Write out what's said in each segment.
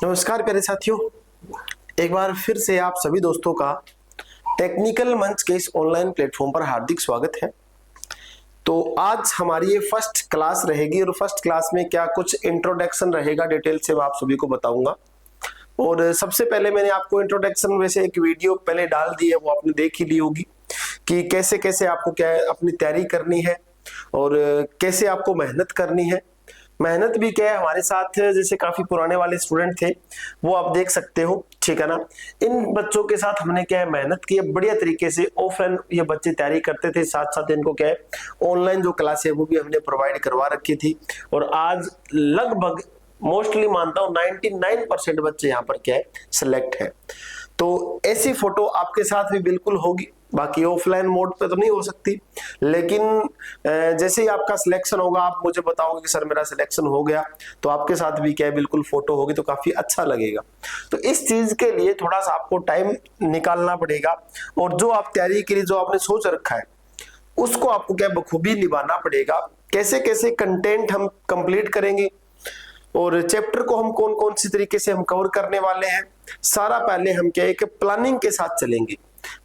नमस्कार प्यारे साथियों, एक बार फिर से आप सभी दोस्तों का टेक्निकल मंच के इस ऑनलाइन प्लेटफॉर्म पर हार्दिक स्वागत है। तो आज हमारी ये फर्स्ट क्लास रहेगी और फर्स्ट क्लास में क्या कुछ इंट्रोडक्शन रहेगा डिटेल से मैं आप सभी को बताऊंगा। और सबसे पहले मैंने आपको इंट्रोडक्शन वैसे एक वीडियो पहले डाल दी है, वो आपने देख ही ली होगी कि कैसे कैसे आपको क्या है अपनी तैयारी करनी है और कैसे आपको मेहनत करनी है। मेहनत भी क्या है हमारे साथ जैसे काफी पुराने वाले स्टूडेंट थे वो आप देख सकते हो, ठीक है ना। इन बच्चों के साथ हमने क्या है मेहनत की है बढ़िया तरीके से। ऑफलाइन ये बच्चे तैयारी करते थे, साथ साथ इनको क्या है ऑनलाइन जो क्लास है वो भी हमने प्रोवाइड करवा रखी थी। और आज लगभग मोस्टली मानता हूँ 99% बच्चे यहाँ पर क्या है सिलेक्ट है। तो ऐसी फोटो आपके साथ भी बिल्कुल होगी, बाकी ऑफलाइन मोड पे तो नहीं हो सकती, लेकिन जैसे ही आपका सिलेक्शन होगा आप मुझे बताओगे कि सर मेरा सिलेक्शन हो गया, तो आपके साथ भी क्या है बिल्कुल फोटो होगी, तो काफी अच्छा लगेगा। तो इस चीज के लिए थोड़ा सा आपको टाइम निकालना पड़ेगा और जो आप तैयारी के लिए जो आपने सोच रखा है उसको आपको क्या बखूबी निभाना पड़ेगा। कैसे कैसे कंटेंट हम कंप्लीट करेंगे और चैप्टर को हम कौन कौन सी तरीके से हम कवर करने वाले हैं, सारा पहले हम क्या है कि प्लानिंग के साथ चलेंगे।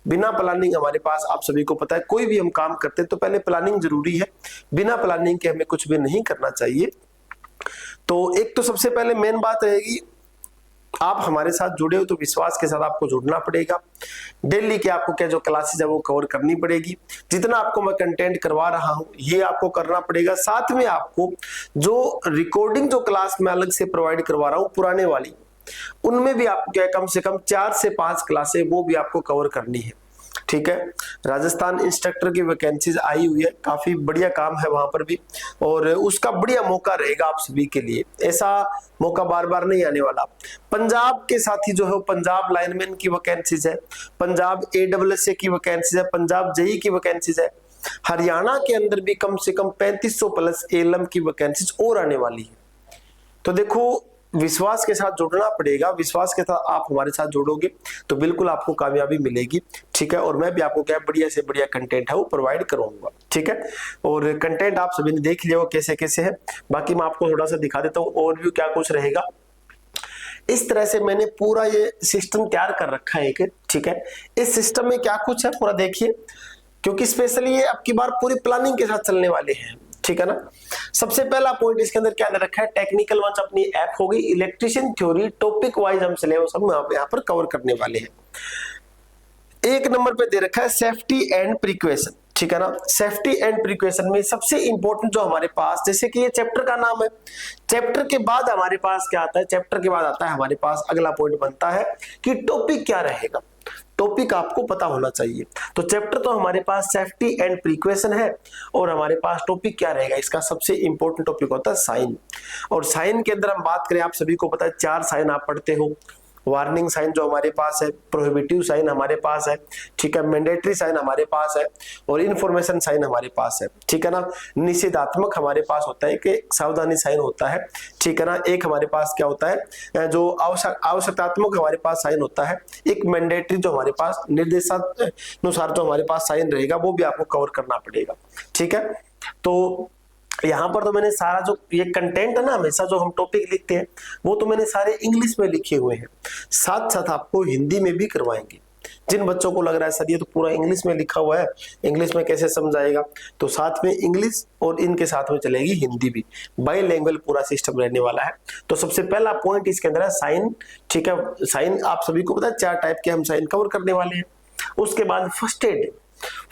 बिना प्लानिंग हमारे पास आप सभी को पता है कोई भी हम काम करते हैं तो पहले प्लानिंग जरूरी है, बिना प्लानिंग के हमें कुछ भी नहीं करना चाहिए। तो एक तो सबसे पहले मेन बात रहेगी, आप हमारे साथ जुड़े हो तो विश्वास के साथ आपको जुड़ना पड़ेगा। डेली के आपको क्या जो क्लासेस है वो कवर करनी पड़ेगी। जितना आपको मैं कंटेंट करवा रहा हूं ये आपको करना पड़ेगा। साथ में आपको जो रिकॉर्डिंग जो क्लास में अलग से प्रोवाइड करवा रहा हूं पुराने वाली, उनमें भी आपको क्या कम से कम 4 से 5 क्लासें वो भी आपको कवर करनी है, ठीक है। राजस्थान इंस्ट्रक्टर की वैकेंसीज आई हुई है, काफी बढ़िया काम है वहां पर भी, और उसका बढ़िया मौका रहेगा आप सभी के लिए। ऐसा मौका बार बार नहीं आने वाला। पंजाब के साथ ही जो है पंजाब लाइनमैन की वैकेंसीज है, पंजाब ASSA की वैकेंसीज है, पंजाब JEE की वैकेंसीज है। हरियाणा के अंदर भी कम से कम 3500 प्लस ALM की वैकेंसीज और आने वाली है। तो देखो विश्वास के साथ जुड़ना पड़ेगा। विश्वास के साथ आप हमारे साथ जुड़ोगे तो बिल्कुल आपको कामयाबी मिलेगी, ठीक है। और मैं भी आपको क्या बढ़िया से बढ़िया कंटेंट है वो प्रोवाइड करूंगा, ठीक है। और कंटेंट आप सभी ने देख लिया वो कैसे कैसे है, बाकी मैं आपको थोड़ा सा दिखा देता हूँ ओवरव्यू क्या कुछ रहेगा। इस तरह से मैंने पूरा ये सिस्टम तैयार कर रखा है एक, ठीक है। इस सिस्टम में क्या कुछ है पूरा देखिए, क्योंकि स्पेशली ये अब की बार पूरी प्लानिंग के साथ चलने वाले हैं, ठीक है ना। सबसे पहला पॉइंट इसके अंदर क्या दे रखा है, टेक्निकल मंच अपनी ऐप होगी, इलेक्ट्रिशियन थ्योरी टॉपिक वाइज हम सिलेबस हम यहाँ पर कवर करने वाले हैं। एक नंबर पे दे रखा है सेफ्टी एंड प्रिकॉशन, ठीक है ना। सेफ्टी एंड प्रिकॉशन में सबसे इंपॉर्टेंट जो हमारे पास, जैसे कि ये चैप्टर का नाम है, चैप्टर के बाद हमारे पास क्या आता है, चैप्टर के बाद आता है हमारे पास अगला पॉइंट बनता है कि टॉपिक क्या रहेगा। टॉपिक आपको पता होना चाहिए। तो चैप्टर तो हमारे पास सेफ्टी एंड प्रिकॉशन है और हमारे पास टॉपिक क्या रहेगा, इसका सबसे इंपॉर्टेंट टॉपिक होता है साइन। और साइन के अंदर हम बात करें, आप सभी को पता है 4 साइन आप पढ़ते हो। वार्निंग साइन जो हमारे पास है, प्रोहिबिटिव साइन हमारे पास है, ठीक है, मैंडेटरी साइन हमारे पास है और इन्फॉर्मेशन साइन हमारे पास है, ठीक है ना। निषेधात्मक हमारे पास होता है कि सावधानी साइन होता है, ठीक है ना। एक हमारे पास क्या होता है जो आवश्यकतात्मक हमारे पास साइन होता है। एक मैंडेटरी जो हमारे पास निर्देशानुसार जो हमारे पास साइन रहेगा वो भी आपको कवर करना पड़ेगा, ठीक है। तो यहाँ पर तो मैंने सारा जो ये कंटेंट है ना, हमेशा जो हम टॉपिक लिखते हैं वो तो मैंने सारे इंग्लिश में लिखे हुए हैं, साथ साथ आपको हिंदी में भी करवाएंगे। जिन बच्चों को लग रहा है सर ये तो पूरा इंग्लिश में लिखा हुआ है, इंग्लिश में कैसे समझाएगा, तो साथ में इंग्लिश और इनके साथ में चलेगी हिंदी भी, बाइलैंग्वेज पूरा सिस्टम रहने वाला है। तो सबसे पहला पॉइंट इसके अंदर है साइन, ठीक है। साइन आप सभी को पता है 4 टाइप के हम साइन कवर करने वाले हैं। उसके बाद फर्स्ट एड,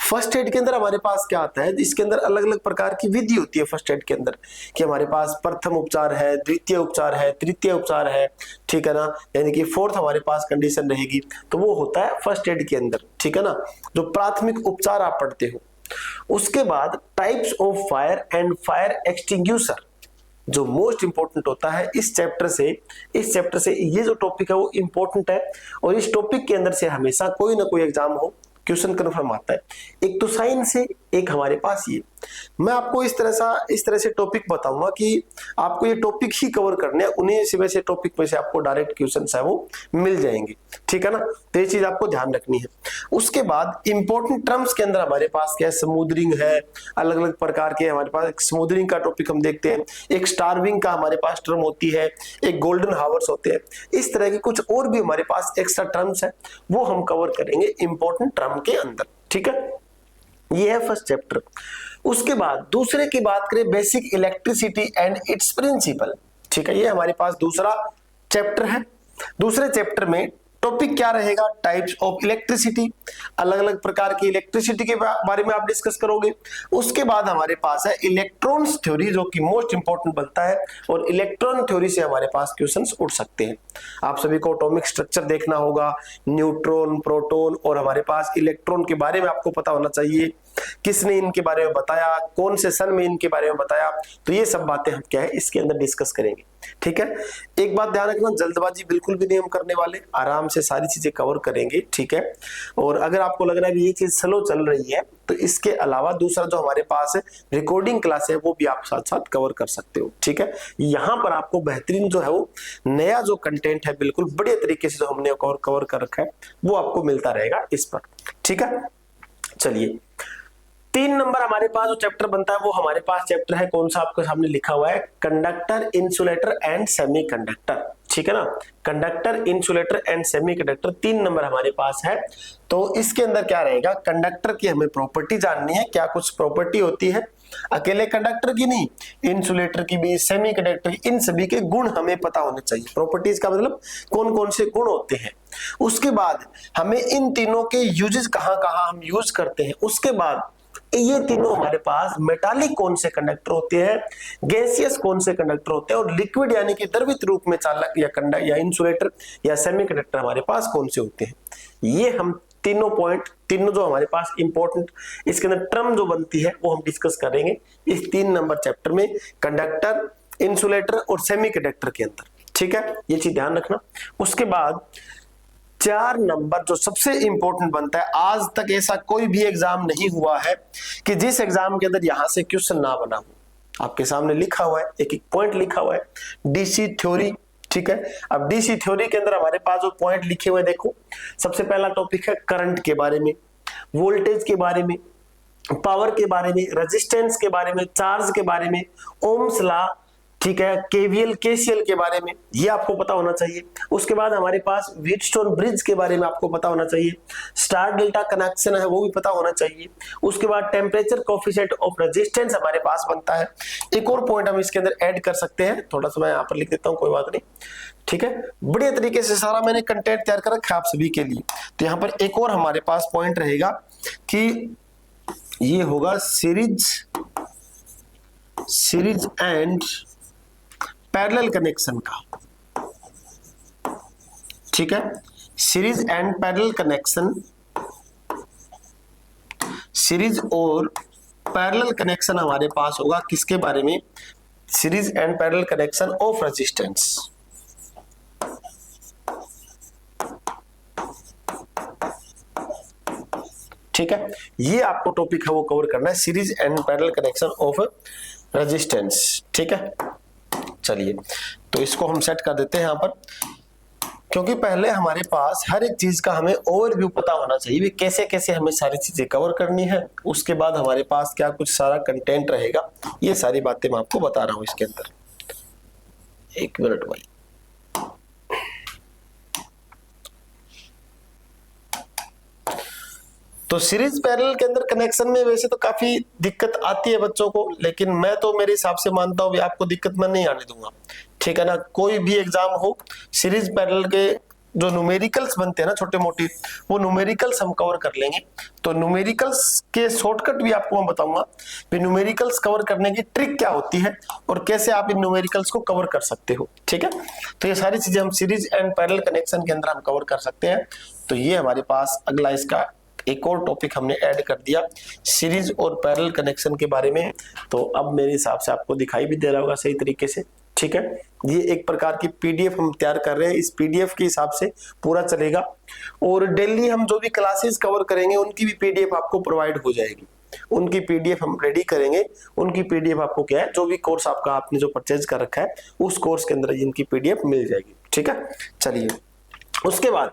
फर्स्ट एड के अंदर हमारे पास क्या आता है, इसके अंदर अलग अलग प्रकार की विधि होती है फर्स्ट एड के अंदर, कि हमारे पास प्रथम उपचार है, द्वितीय उपचार है, तृतीय उपचार है, ठीक है ना, यानी कि फोर्थ हमारे पास कंडीशन रहेगी। तो वो होता है फर्स्ट एड के अंदर, ठीक है ना, जो प्राथमिक उपचार आप पढ़ते हो। उसके बाद types of fire and fire extinguisher, जो मोस्ट इंपॉर्टेंट होता है इस चैप्टर से ये जो टॉपिक है वो इंपॉर्टेंट है। और इस टॉपिक के अंदर से हमेशा कोई ना कोई एग्जाम हो क्वेश्चन कन्फर्म आता है। एक तो साइन से एक हमारे पास ये। मैं आपको इस तरह से टॉपिक बताऊंगा कि आपको ये टॉपिक ही कवर करने हैं, उन्हीं से वैसे टॉपिक में से आपको डायरेक्ट क्वेश्चन है वो मिल जाएंगे, ठीक है ना। तो ये चीज आपको ध्यान रखनी है। उसके बाद इंपॉर्टेंट टर्म्स के अंदर हमारे पास क्या है, स्मूदरिंग है, अलग अलग प्रकार के हमारे पास एक स्मूदरिंग का टॉपिक हम देखते हैं, एक स्टार्विंग का हमारे पास टर्म होती है, एक गोल्डन हावर्स होते हैं। इस तरह की कुछ और भी हमारे पास एक्स्ट्रा टर्म्स है, वो हम कवर करेंगे इंपॉर्टेंट टर्म के अंदर, ठीक है। ये है फर्स्ट चैप्टर। उसके बाद दूसरे की बात करें, basic electricity and its principle, ठीक है। ये हमारे पास दूसरा चैप्टर है। दूसरे चैप्टर में टॉपिक क्या रहेगा, टाइप्स ऑफ इलेक्ट्रिसिटी, अलग अलग प्रकार की इलेक्ट्रिसिटी के बारे में आप डिस्कस करोगे। उसके बाद हमारे पास है इलेक्ट्रॉन्स थ्योरी, जो कि मोस्ट इंपॉर्टेंट बनता है, और इलेक्ट्रॉन थ्योरी से हमारे पास क्वेश्चंस उठ सकते हैं। आप सभी को एटॉमिक स्ट्रक्चर देखना होगा, न्यूट्रॉन, प्रोटॉन और हमारे पास इलेक्ट्रॉन के बारे में आपको पता होना चाहिए, किसने इनके बारे में बताया, कौन से सन में इनके बारे में बताया। तो ये सब बातें हम क्या है इसके अंदर डिस्कस करेंगे, ठीक है। एक बात ध्यान रखना, जल्दबाजी बिल्कुल भी नहीं हम करने वाले, आराम से सारी चीजें कवर करेंगे, ठीक है। और अगर आपको लग रहा है कि ये चीज स्लो चल रही है, तो इसके अलावा दूसरा जो हमारे पास है रिकॉर्डिंग क्लास है, वो भी आप साथ साथ कवर कर सकते हो, ठीक है। यहाँ पर आपको बेहतरीन जो है वो नया जो कंटेंट है, बिल्कुल बढ़िया तरीके से जो हमने कवर कर रखा है, वो आपको मिलता रहेगा इस पर, ठीक है। चलिए, 3 नंबर हमारे पास जो चैप्टर बनता है, वो हमारे पास चैप्टर है कौन सा, आपके सामने लिखा हुआ है, कंडक्टर, इंसुलेटर एंड सेमीकंडक्टर, ठीक है ना। Conductor, insulator and semiconductor 3 number हमारे पास है। तो इसके अंदर क्या रहेगा, कंडक्टर की हमें प्रॉपर्टी जाननी है, क्या कुछ प्रॉपर्टी होती है, अकेले कंडक्टर की नहीं, इंसुलेटर की भी, सेमीकंडक्टर की, इन सभी के गुण हमें पता होने चाहिए। प्रॉपर्टीज का मतलब कौन कौन से गुण होते हैं। उसके बाद हमें इन तीनों के यूजेस कहाँ कहाँ हम यूज करते हैं। उसके बाद ये तीनों हमारे पास मेटालिक कौन से कंडक्टर होते हैं, गैसियस कौन से कंडक्टर होते हैं, और लिक्विड यानी कि द्रवित रूप में चालक या कंडक्टर या इंसुलेटर या सेमीकंडक्टर हमारे पास कौन से होते हैं। ये हम तीनों पॉइंट, तीनों जो हमारे पास इंपॉर्टेंट इसके अंदर टर्म जो बनती है, वो हम डिस्कस करेंगे इस 3 नंबर चैप्टर में, कंडक्टर, इंसुलेटर और सेमीकंडक्टर के अंदर, ठीक है। ये चीज ध्यान रखना। उसके बाद 4 नंबर जो सबसे इंपॉर्टेंट बनता है, आज तक ऐसा कोई भी एग्जाम नहीं हुआ है कि जिस एग्जाम के अंदर यहां से क्वेश्चन ना बना हो। आपके सामने लिखा हुआ है, एक एक पॉइंट लिखा हुआ है, डीसी थ्योरी, ठीक है। अब डीसी थ्योरी के अंदर हमारे पास जो पॉइंट लिखे हुए देखो, सबसे पहला टॉपिक है करंट के बारे में, वोल्टेज के बारे में, पावर के बारे में, रेजिस्टेंस के बारे में, चार्ज के बारे में, ओम्स लॉ, ठीक है, केवीएल, केसीएल के बारे में, ये आपको पता होना चाहिए। उसके बाद हमारे पास व्हीटस्टोन ब्रिज के बारे में आपको पता होना चाहिए, स्टार डेल्टा कनेक्शन है वो भी पता होना चाहिए। उसके बाद टेम्परेचर कोएफिशिएंट ऑफ रेजिस्टेंस हमारे पास बनता है। एक और पॉइंट हम इसके अंदर ऐड कर सकते हैं, थोड़ा सा मैं यहाँ पर लिख देता हूँ, कोई बात नहीं, ठीक है। बढ़िया तरीके से सारा मैंने कंटेंट तैयार कर रखा है आप सभी के लिए। तो यहाँ पर एक और हमारे पास पॉइंट रहेगा कि ये होगा सीरीज एंड पैरेलल कनेक्शन का, ठीक है। Series and parallel connection, series और पैरेलल कनेक्शन हमारे पास होगा किसके बारे में, series and parallel connection of resistance, ठीक है। ये आपको टॉपिक है वो कवर करना है, series and parallel connection of resistance, ठीक है। चलिए, तो इसको हम सेट कर देते हैं यहाँ पर, क्योंकि पहले हमारे पास हर एक चीज का हमें ओवरव्यू पता होना चाहिए, कैसे कैसे हमें सारी चीजें कवर करनी है। उसके बाद हमारे पास क्या कुछ सारा कंटेंट रहेगा, ये सारी बातें मैं आपको बता रहा हूं इसके अंदर। 1 मिनट भाई। तो सीरीज पैरेलल के अंदर कनेक्शन में वैसे तो काफी दिक्कत आती है बच्चों को, लेकिन मैं तो मेरे हिसाब से मानता हूं आपको दिक्कत मैं नहीं आने दूंगा, ठीक है ना। कोई भी एग्जाम हो, सीरीज पैरेलल के जो न्यूमेरिकल्स बनते हैं ना छोटे मोटे, वो न्यूमेरिकल्स हम कवर कर लेंगे। तो न्यूमेरिकल्स के शॉर्टकट भी आपको मैं बताऊंगा कि न्यूमेरिकल्स कवर करने की ट्रिक क्या होती है और कैसे आप इन न्यूमेरिकल्स को कवर कर सकते हो, ठीक है। तो ये सारी चीजें हम सीरीज एंड पैरेलल कनेक्शन के अंदर हम कवर कर सकते हैं। तो ये हमारे पास अगला इसका एक और टॉपिक हमने ऐड कर दिया, सीरीज और पैरेलल कनेक्शन के बारे में। तो अब मेरे हिसाब से आपको दिखाई भी दे रहा होगा सही तरीके से, ठीक है। ये एक प्रकार की पीडीएफ हम तैयार कर रहे हैं, इस पीडीएफ के हिसाब से पूरा चलेगा, और डेली हम जो भी क्लासेस कवर करेंगे उनकी भी पीडीएफ आपको प्रोवाइड हो जाएगी। उनकी पीडीएफ हम रेडी करेंगे। उनकी पीडीएफ आपको क्या है, जो भी कोर्स आपका आपने जो परचेज कर रखा है उस कोर्स के अंदर इनकी पीडीएफ मिल जाएगी। ठीक है, चलिए उसके बाद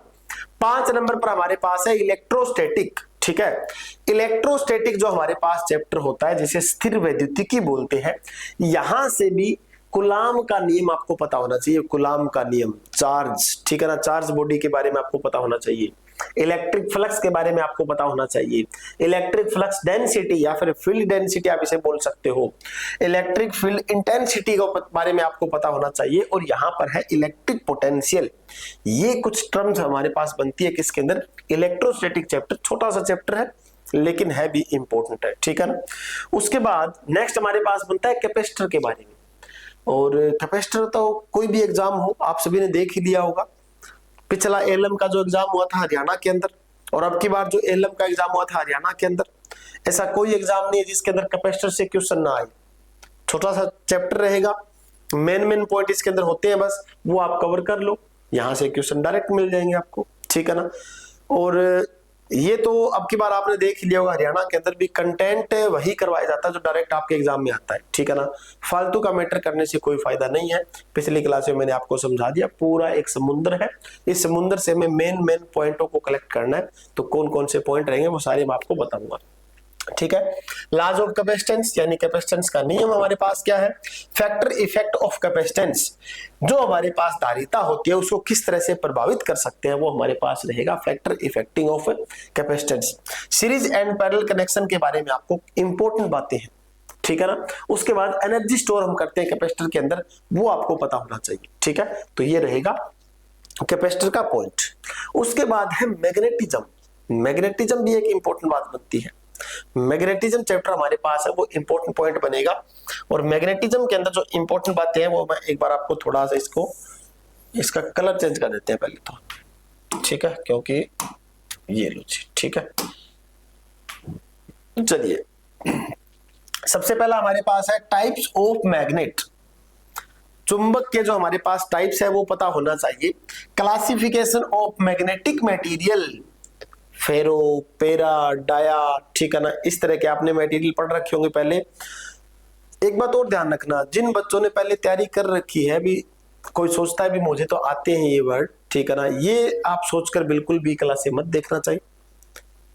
5 नंबर पर हमारे पास है इलेक्ट्रोस्टैटिक। ठीक है, इलेक्ट्रोस्टैटिक जो हमारे पास चैप्टर होता है जिसे स्थिर वैद्युतिकी बोलते हैं, यहां से भी कूलाम का नियम आपको पता होना चाहिए। कूलाम का नियम, चार्ज, ठीक है ना, चार्ज बॉडी के बारे में आपको पता होना चाहिए। इलेक्ट्रिक फ्लक्स के बारे में आपको पता होना चाहिए। इलेक्ट्रिक फ्लक्स डेंसिटी या फिर फील्ड डेंसिटी आप इसे बोल सकते हो। इलेक्ट्रिक फील्ड इंटेंसिटी के बारे में आपको पता होना चाहिए। और यहाँ पर है इलेक्ट्रिक पोटेंशियल। ये कुछ टर्म्स हमारे पास बनती है किसके अंदर, इलेक्ट्रोस्टैटिक चैप्टर। छोटा सा चैप्टर है लेकिन है भी इंपॉर्टेंट है। ठीक है ना, उसके बाद नेक्स्ट हमारे पास बनता है कैपेसिटर के बारे में। और कैपेसिटर तो कोई भी एग्जाम हो आप सभी ने देख ही लिया होगा। पिछला एलएम का जो एग्जाम हुआ था हरियाणा के अंदर, और अब की बार जो एलएम का एग्जाम हुआ था हरियाणा के अंदर, ऐसा कोई एग्जाम नहीं है जिसके अंदर कैपेसिटर से क्वेश्चन ना आए। छोटा सा चैप्टर रहेगा, मेन पॉइंट इसके अंदर होते हैं, बस वो आप कवर कर लो, यहां से क्वेश्चन डायरेक्ट मिल जाएंगे आपको। ठीक है ना, और ये तो अब की बार आपने देख लिया होगा, हरियाणा के अंदर भी कंटेंट वही करवाया जाता है जो डायरेक्ट आपके एग्जाम में आता है। ठीक है ना, फालतू का मैटर करने से कोई फायदा नहीं है। पिछली क्लास में मैंने आपको समझा दिया, पूरा एक समुद्र है, इस समुद्र से हमें मेन पॉइंटों को कलेक्ट करना है। तो कौन कौन से पॉइंट रहेंगे वो सारे मैं आपको बताऊंगा। ठीक है, लॉज ऑफ कैपेसिटेंस यानी कैपेसिटेंस का नियम हमारे पास क्या है, फैक्टर इफेक्ट ऑफ कैपेसिटेंस, जो हमारे पास धारिता होती है उसको किस तरह से प्रभावित कर सकते हैं वो हमारे पास रहेगा factor effecting of capacitance. Series and parallel connection के बारे में आपको इंपॉर्टेंट बातें हैं। ठीक है ना, उसके बाद एनर्जी स्टोर हम करते हैं कैपेसिटर के अंदर, वो आपको पता होना चाहिए। ठीक है, तो ये रहेगा कैपेसिटर का पॉइंट। उसके बाद है मैग्नेटिज्म। मैग्नेटिज्म भी एक इंपॉर्टेंट बात बनती है। मैग्नेटिज्म चैप्टर हमारे पास है, वो इंपॉर्टेंट पॉइंट बनेगा। और मैग्नेटिज्म के अंदर जो इंपॉर्टेंट बातें हैं वो मैं एक बार आपको थोड़ा सा इसका कलर चेंज कर देते हैं पहले तो। ठीक है, क्योंकि ये लो जी। ठीक है, चलिए सबसे पहला हमारे पास है टाइप्स ऑफ मैग्नेट। चुंबक के जो हमारे पास टाइप्स है वो पता होना चाहिए। क्लासिफिकेशन ऑफ मैग्नेटिक मटेरियल, फेरो, पेरा, डाया, ठीक है ना, इस तरह के आपने मटेरियल पढ़ रखे होंगे पहले। एक बात और ध्यान रखना, जिन बच्चों ने पहले तैयारी कर रखी है, भी कोई सोचता है भी मुझे तो आते हैं ये वर्ड, ठीक है ना, ये आप सोचकर बिल्कुल भी क्लास से मत देखना चाहिए।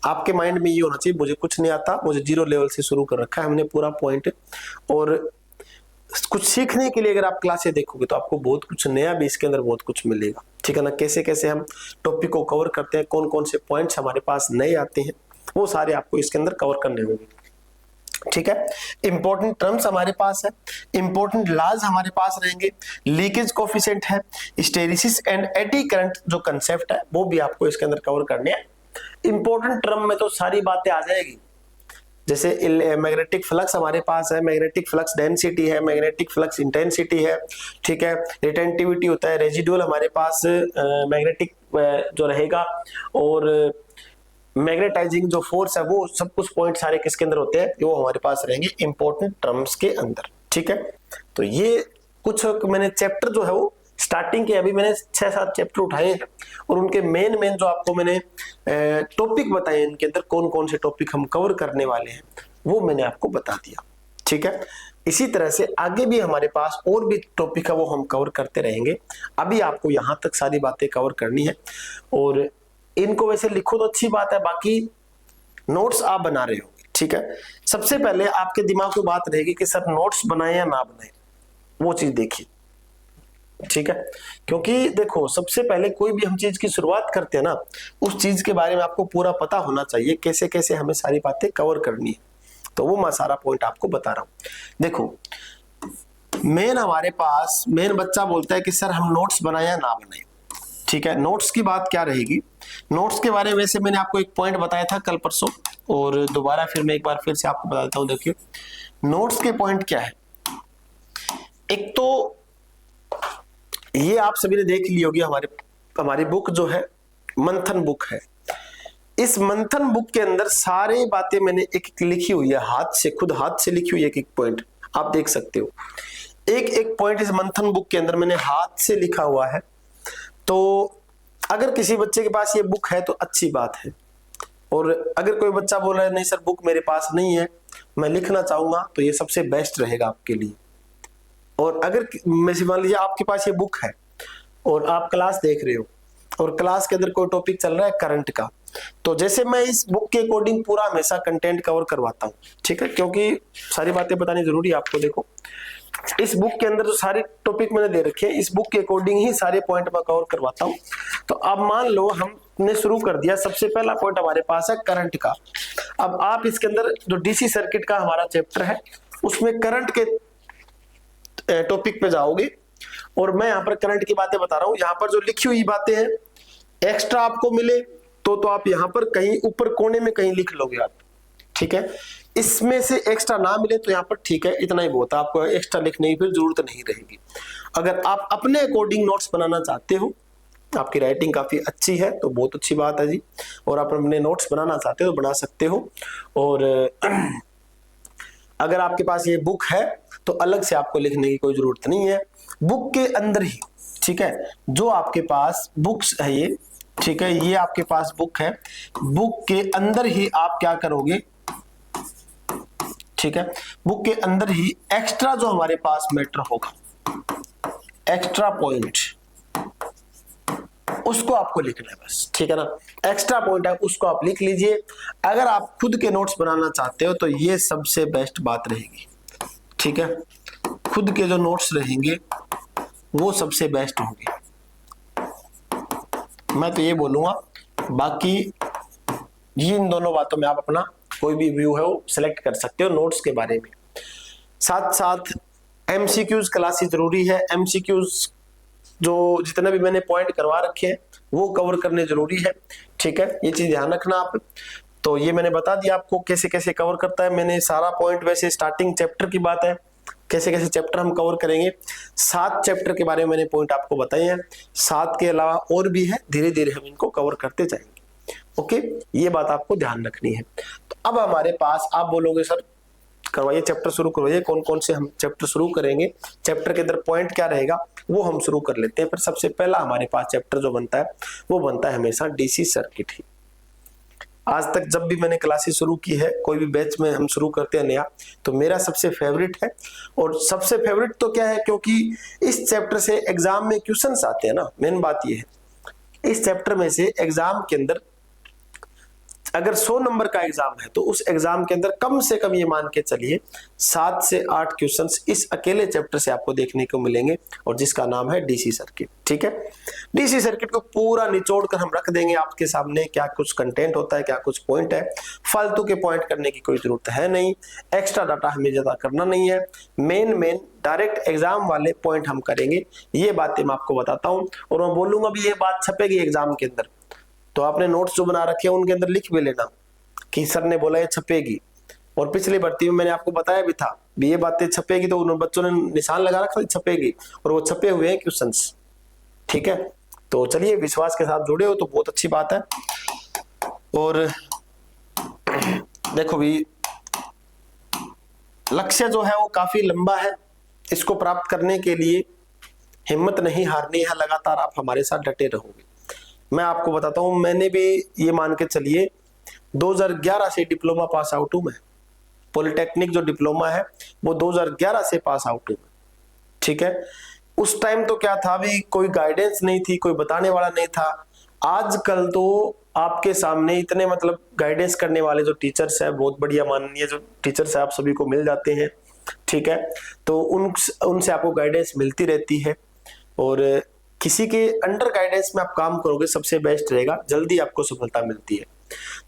आपके माइंड में ये होना चाहिए मुझे कुछ नहीं आता, मुझे 0 लेवल से शुरू कर रखा है हमने पूरा पॉइंट। और कुछ सीखने के लिए अगर आप क्लासें देखोगे तो आपको बहुत कुछ नया भी इसके अंदर बहुत कुछ मिलेगा। ठीक है ना, कैसे कैसे हम टॉपिक को कवर करते हैं, कौन कौन से पॉइंट्स हमारे पास नए आते हैं, वो सारे आपको इसके अंदर कवर करने होंगे। ठीक है, इंपॉर्टेंट टर्म्स हमारे पास है, इंपॉर्टेंट लॉज हमारे पास रहेंगे, लीकेज कोफिशिएंट है, हिस्टेरिसिस एंड एडी करंट जो कंसेप्ट है वो भी आपको इसके अंदर कवर करने हैं। इंपॉर्टेंट टर्म में तो सारी बातें आ जाएगी, जैसे मैग्नेटिक फ्लक्स हमारे पास है, मैग्नेटिक फ्लक्स डेंसिटी है, मैग्नेटिक फ्लक्स इंटेंसिटी है। ठीक है, रिटेंटिविटी होता है, रेजिडुअल हमारे पास मैग्नेटिक जो रहेगा, और मैग्नेटाइजिंग जो फोर्स है, वो सब कुछ पॉइंट सारे किसके अंदर होते हैं, वो हमारे पास रहेंगे इंपॉर्टेंट टर्म्स के अंदर। ठीक है, तो ये कुछ मैंने चैप्टर जो है वो स्टार्टिंग के अभी मैंने 6-7 चैप्टर उठाए हैं, और उनके मेन जो आपको मैंने टॉपिक बताए, इनके अंदर कौन कौन से टॉपिक हम कवर करने वाले हैं वो मैंने आपको बता दिया। ठीक है, इसी तरह से आगे भी हमारे पास और भी टॉपिक है वो हम कवर करते रहेंगे। अभी आपको यहाँ तक सारी बातें कवर करनी है, और इनको वैसे लिखो तो अच्छी बात है, बाकी नोट्स आप बना रहे हो। ठीक है, सबसे पहले आपके दिमाग में बात रहेगी कि सर नोट्स बनाए या ना बनाए, वो चीज देखिए। ठीक है, क्योंकि देखो सबसे पहले कोई भी हम चीज की शुरुआत करते हैं ना, उस चीज के बारे में आपको पूरा पता होना चाहिए, कैसे कैसे हमें सारी बातें कवर करनी है। तो वो मैं सारा पॉइंट आपको बता रहा हूं। देखो मेन हमारे पास मेन बच्चा बोलता है कि सर हम नोट्स बनाए या ना बनाए। ठीक है, नोट्स की बात क्या रहेगी, नोट्स के बारे में वैसे मैंने आपको एक पॉइंट बताया था कल परसों, और दोबारा फिर मैं एक बार फिर से आपको बता देता हूं। देखिए नोट्स के पॉइंट क्या है, एक तो ये आप सभी ने देख ली होगी, हमारी बुक जो है मंथन बुक है। इस मंथन बुक के अंदर सारे बातें मैंने एक एक लिखी हुई है, हाथ से, खुद हाथ से लिखी हुई है। एक एक पॉइंट आप देख सकते हो, एक एक पॉइंट इस मंथन बुक के अंदर मैंने हाथ से लिखा हुआ है। तो अगर किसी बच्चे के पास ये बुक है तो अच्छी बात है, और अगर कोई बच्चा बोल रहा है नहीं सर बुक मेरे पास नहीं है, मैं लिखना चाहूंगा, तो ये सबसे बेस्ट रहेगा आपके लिए। और अगर मान लीजिए आपके पास ये बुक है और आप क्लास देख रहे हो और क्लास के अंदर कोई टॉपिक चल रहा है करंट का, तो जैसे मैं इस बुक के अकॉर्डिंग पूरा हमेशा कंटेंट कवर करवाता हूँ, ठीक है, क्योंकि सारी बातें बतानी जरूरी है आपको। देखो इस बुक के अंदर जो सारे टॉपिक मैंने दे रखे हैं, इस बुक के अकॉर्डिंग ही सारे पॉइंट मैं कवर करवाता हूँ। तो अब मान लो हमने शुरू कर दिया, सबसे पहला पॉइंट हमारे पास है करंट का। अब आप इसके अंदर जो डीसी सर्किट का हमारा चैप्टर है उसमें करंट के टॉपिक पे जाओगे और मैं यहाँ पर करंट की बातें बता रहा हूँ। यहाँ पर जो लिखी हुई बातें हैं एक्स्ट्रा आपको मिले तो आप यहाँ पर कहीं ऊपर कोने में कहीं लिख लोगे आप, ठीक है। इसमें से एक्स्ट्रा ना मिले तो यहाँ पर ठीक है, इतना ही बहुत है, आपको एक्स्ट्रा लिखने की फिर जरूरत नहीं रहेगी। अगर आप अपने अकॉर्डिंग नोट्स बनाना चाहते हो, आपकी राइटिंग काफी अच्छी है तो बहुत अच्छी बात है जी, और आप अपने नोट्स बनाना चाहते हो तो बना सकते हो। और अगर आपके पास ये बुक है तो अलग से आपको लिखने की कोई जरूरत नहीं है, बुक के अंदर ही, ठीक है, जो आपके पास बुक्स है ये, ठीक है, ये आपके पास बुक है, बुक के अंदर ही आप क्या करोगे, ठीक है, बुक के अंदर ही एक्स्ट्रा जो हमारे पास मैटर होगा, एक्स्ट्रा पॉइंट, उसको आपको लिखना है बस, ठीक है ना। एक्स्ट्रा पॉइंट है उसको आप लिख लीजिए। अगर आप खुद के नोट्स बनाना चाहते हो तो ये सबसे बेस्ट बात रहेगी, ठीक है, खुद के जो नोट्स रहेंगे वो सबसे बेस्ट होंगे, मैं तो ये बोलूंगा। बाकी इन दोनों बातों में आप अपना कोई भी व्यू है वो सिलेक्ट कर सकते हो नोट्स के बारे में। साथ साथ एमसीक्यूज क्लासेस जरूरी है, एमसीक्यूज जो जितने भी मैंने पॉइंट करवा रखे हैं वो कवर करने जरूरी है, ठीक है, ये चीज ध्यान रखना आप। तो ये मैंने बता दिया आपको कैसे कैसे कवर करता है, मैंने सारा पॉइंट, वैसे स्टार्टिंग चैप्टर की बात है, कैसे कैसे चैप्टर हम कवर करेंगे, 7 चैप्टर के बारे में मैंने पॉइंट आपको बताए हैं, 7 के अलावा और भी है, धीरे धीरे हम इनको कवर करते जाएंगे। ओके, ये बात आपको ध्यान रखनी है। तो अब हमारे पास आप बोलोगे सर करवाइए चैप्टर शुरू करवाइए, कौन कौन से हम चैप्टर शुरू करेंगे, चैप्टर के अंदर पॉइंट क्या रहेगा वो हम शुरू कर लेते हैं। फिर सबसे पहला हमारे पास चैप्टर जो बनता है वो बनता है हमेशा डीसी सर्किट ही। आज तक जब भी मैंने क्लासेस शुरू की है, कोई भी बैच में हम शुरू करते हैं नया, तो मेरा सबसे फेवरेट है। और सबसे फेवरेट तो क्या है, क्योंकि इस चैप्टर से एग्जाम में क्वेश्चंस आते हैं ना, मेन बात ये है इस चैप्टर में से एग्जाम के अंदर अगर 100 नंबर का एग्जाम है तो उस एग्जाम के अंदर कम से कम ये मान के चलिए 7 से 8 क्वेश्चंस इस अकेले चैप्टर से आपको देखने को मिलेंगे, और जिसका नाम है डीसी सर्किट, ठीक है। डीसी सर्किट को पूरा निचोड़ कर हम रख देंगे आपके सामने, क्या कुछ कंटेंट होता है, क्या कुछ पॉइंट है, फालतू के पॉइंट करने की कोई जरूरत है नहीं, एक्स्ट्रा डाटा हमें ज्यादा करना नहीं है, मेन डायरेक्ट एग्जाम वाले पॉइंट हम करेंगे। ये बातें मैं आपको बताता हूँ और मैं बोलूंगा भी ये बात छपेगी एग्जाम के अंदर, तो आपने नोट्स जो बना रखे हैं उनके अंदर लिख भी लेना कि सर ने बोला ये छपेगी। और पिछली भर्ती में मैंने आपको बताया भी था भी ये बातें छपेगी, तो उन बच्चों ने निशान लगा रखा छपेगी, और वो छपे हुए हैं क्वेश्चंस, ठीक है। तो चलिए विश्वास के साथ जुड़े हो तो बहुत अच्छी बात है। और देखो भी लक्ष्य जो है वो काफी लंबा है, इसको प्राप्त करने के लिए हिम्मत नहीं हारनी है, लगातार आप हमारे साथ डटे रहोगे। मैं आपको बताता हूं, मैंने भी ये मान के चलिए 2011 से डिप्लोमा पास आउट हूं मैं, पॉलिटेक्निक जो डिप्लोमा है वो 2011 से पास आउट हूं, ठीक है। उस टाइम तो क्या था भी, कोई गाइडेंस नहीं थी, कोई बताने वाला नहीं था। आजकल तो आपके सामने इतने मतलब गाइडेंस करने वाले जो टीचर्स है, बहुत बढ़िया माननीय जो टीचर्स है आप सभी को मिल जाते हैं, ठीक है। तो उनसे आपको गाइडेंस मिलती रहती है, और किसी के अंडर गाइडेंस में आप काम करोगे सबसे बेस्ट रहेगा, जल्दी आपको सफलता मिलती है।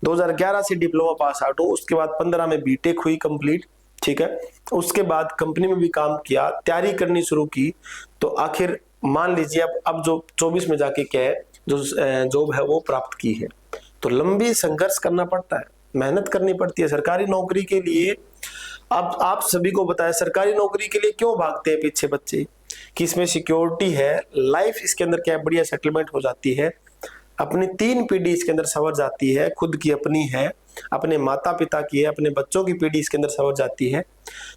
2011 से डिप्लोमा पास आउट हो, उसके बाद 15 में बीटेक हुई कंप्लीट, ठीक है। उसके बाद कंपनी में भी काम किया, तैयारी करनी शुरू की, तो आखिर मान लीजिए अब जो 24 में जाके क्या है जो जॉब है वो प्राप्त की है। तो लंबी संघर्ष करना पड़ता है, मेहनत करनी पड़ती है सरकारी नौकरी के लिए। अब आप सभी को बताया सरकारी नौकरी के लिए क्यों भागते हैं पीछे बच्चे, कि इसमें सिक्योरिटी है, लाइफ इसके अंदर क्या बढ़िया सेटलमेंट हो जाती है, अपनी 3 पीढ़ी इसके अंदर संवर जाती है, खुद की अपनी है, अपने माता पिता की है, अपने बच्चों की पीढ़ी इसके अंदर संवर जाती है।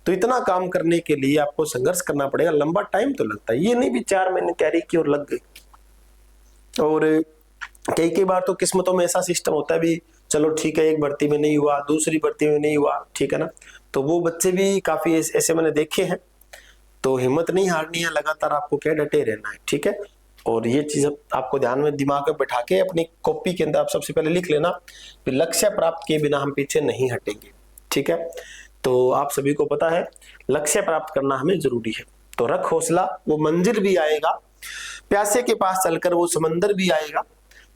तो इतना काम करने के लिए आपको संघर्ष करना पड़ेगा, लंबा टाइम तो लगता है, ये नहीं भी 4 महीने तैयारी की और लग गई। और कई बार तो किस्मतों में ऐसा सिस्टम होता है भी चलो ठीक है, एक भर्ती में नहीं हुआ, दूसरी भर्ती में नहीं हुआ, ठीक है ना, तो वो बच्चे भी काफी ऐसे मैंने देखे हैं। तो हिम्मत नहीं हारनी है, लगातार आपको क्या डटे रहना है, ठीक है। और ये चीज आपको ध्यान में दिमाग में बैठा के अपनी कॉपी के अंदर आप सबसे पहले लिख लेना कि लक्ष्य प्राप्त किए बिना हम पीछे नहीं हटेंगे, ठीक है। तो आप सभी को पता है लक्ष्य प्राप्त करना हमें जरूरी है। तो रख हौसला, वो मंजिल भी आएगा, प्यासे के पास चलकर वो समंदर भी आएगा,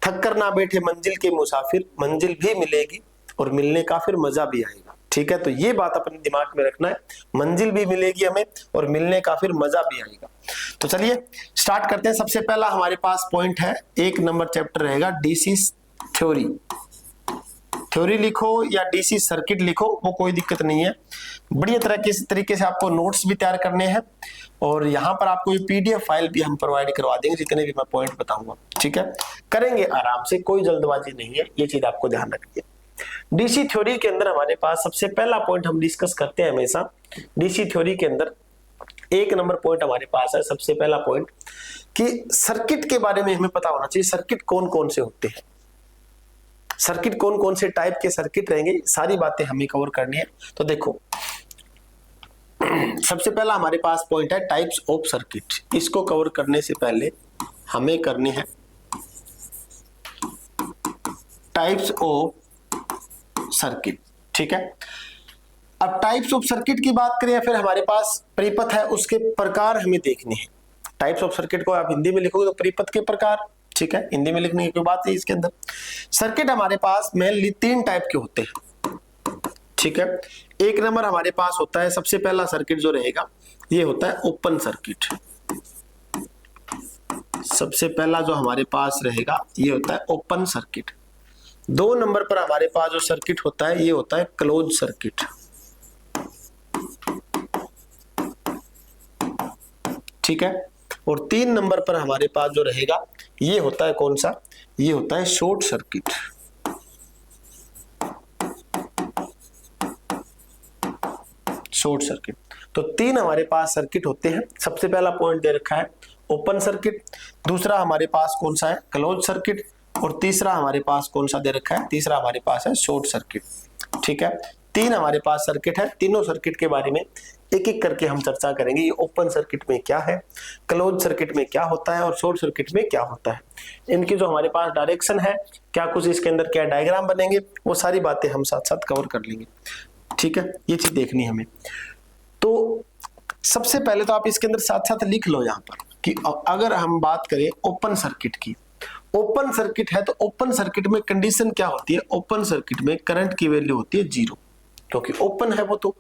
थक कर ना बैठे मंजिल के मुसाफिर, मंजिल भी मिलेगी और मिलने का फिर मजा भी आएगा, ठीक है। तो ये बात अपने दिमाग में रखना है, मंजिल भी मिलेगी हमें और मिलने का फिर मजा भी आएगा। तो चलिए स्टार्ट करते हैं। सबसे पहला हमारे पास पॉइंट है, 1 नंबर चैप्टर रहेगा डीसी थ्योरी। थ्योरी लिखो या डीसी सर्किट लिखो, वो कोई दिक्कत नहीं है। बढ़िया तरीके से आपको नोट्स भी तैयार करने हैं और यहाँ पर आपको ये पीडीएफ फाइल भी हम प्रोवाइड करवा देंगे, जितने भी मैं पॉइंट बताऊंगा, ठीक है। करेंगे आराम से, कोई जल्दबाजी नहीं है, ये चीज आपको ध्यान रखिए। डीसी थ्योरी के अंदर हमारे पास सबसे पहला पॉइंट हम डिस्कस करते हैं हमेशा। डीसी थ्योरी के अंदर 1 नंबर पॉइंट हमारे पास है, सबसे पहला पॉइंट कि सर्किट के बारे में हमें पता होना चाहिए। सर्किट कौन कौन से होते हैं, सर्किट कौन कौन से टाइप के सर्किट रहेंगे, सारी बातें हमें कवर करनी है। तो देखो सबसे पहला हमारे पास पॉइंट है टाइप्स ऑफ सर्किट। इसको कवर करने से पहले हमें करने हैं टाइप्स ऑफ सर्किट, ठीक है। अब टाइप्स ऑफ सर्किट की बात करें, फिर हमारे पास परिपथ है, उसके प्रकार हमें देखने हैं। टाइप्स ऑफ सर्किट को आप हिंदी में लिखोगे तो परिपथ के प्रकार, ठीक है, हिंदी में लिखने की कोई बात नहीं इसके अंदर। सर्किट हमारे पास मेनली 3 टाइप के होते हैं, ठीक है। 1 नंबर हमारे पास होता है, सबसे पहला सर्किट जो रहेगा ये होता है ओपन सर्किट। सबसे पहला जो हमारे पास रहेगा ये होता है ओपन सर्किट। 2 नंबर पर हमारे पास जो सर्किट होता है ये होता है क्लोज सर्किट, ठीक है। और 3 नंबर पर हमारे पास जो रहेगा ये होता है कौन सा, ये होता है शॉर्ट सर्किट। Short circuit. तो 3 हमारे पास सर्किट होते हैं। सबसे पहला पॉइंट दे रखा है ओपन सर्किट, दूसरा हमारे पास कौन सा है क्लोज सर्किट, और तीसरा हमारे पास कौन सा दे रखा है, तीसरा हमारे पास है शॉर्ट सर्किट, ठीक है। 3 हमारे पास सर्किट है। तीनों सर्किट के बारे में एक एक करके हम चर्चा करेंगे। ये ओपन सर्किट में क्या है, क्लोज सर्किट में क्या होता है और शॉर्ट सर्किट में क्या होता है, इनकी जो हमारे पास डायरेक्शन है, क्या कुछ इसके अंदर क्या डायग्राम बनेंगे, वो सारी बातें हम साथ साथ कवर कर लेंगे, ठीक है। ये चीज देखनी हमें। तो सबसे पहले तो आप इसके अंदर साथ साथ लिख लो यहाँ पर कि अगर हम बात करें ओपन सर्किट की, ओपन सर्किट है तो ओपन सर्किट में कंडीशन क्या होती है, ओपन सर्किट में करंट की वैल्यू होती है 0, क्योंकि ओपन है वो, तो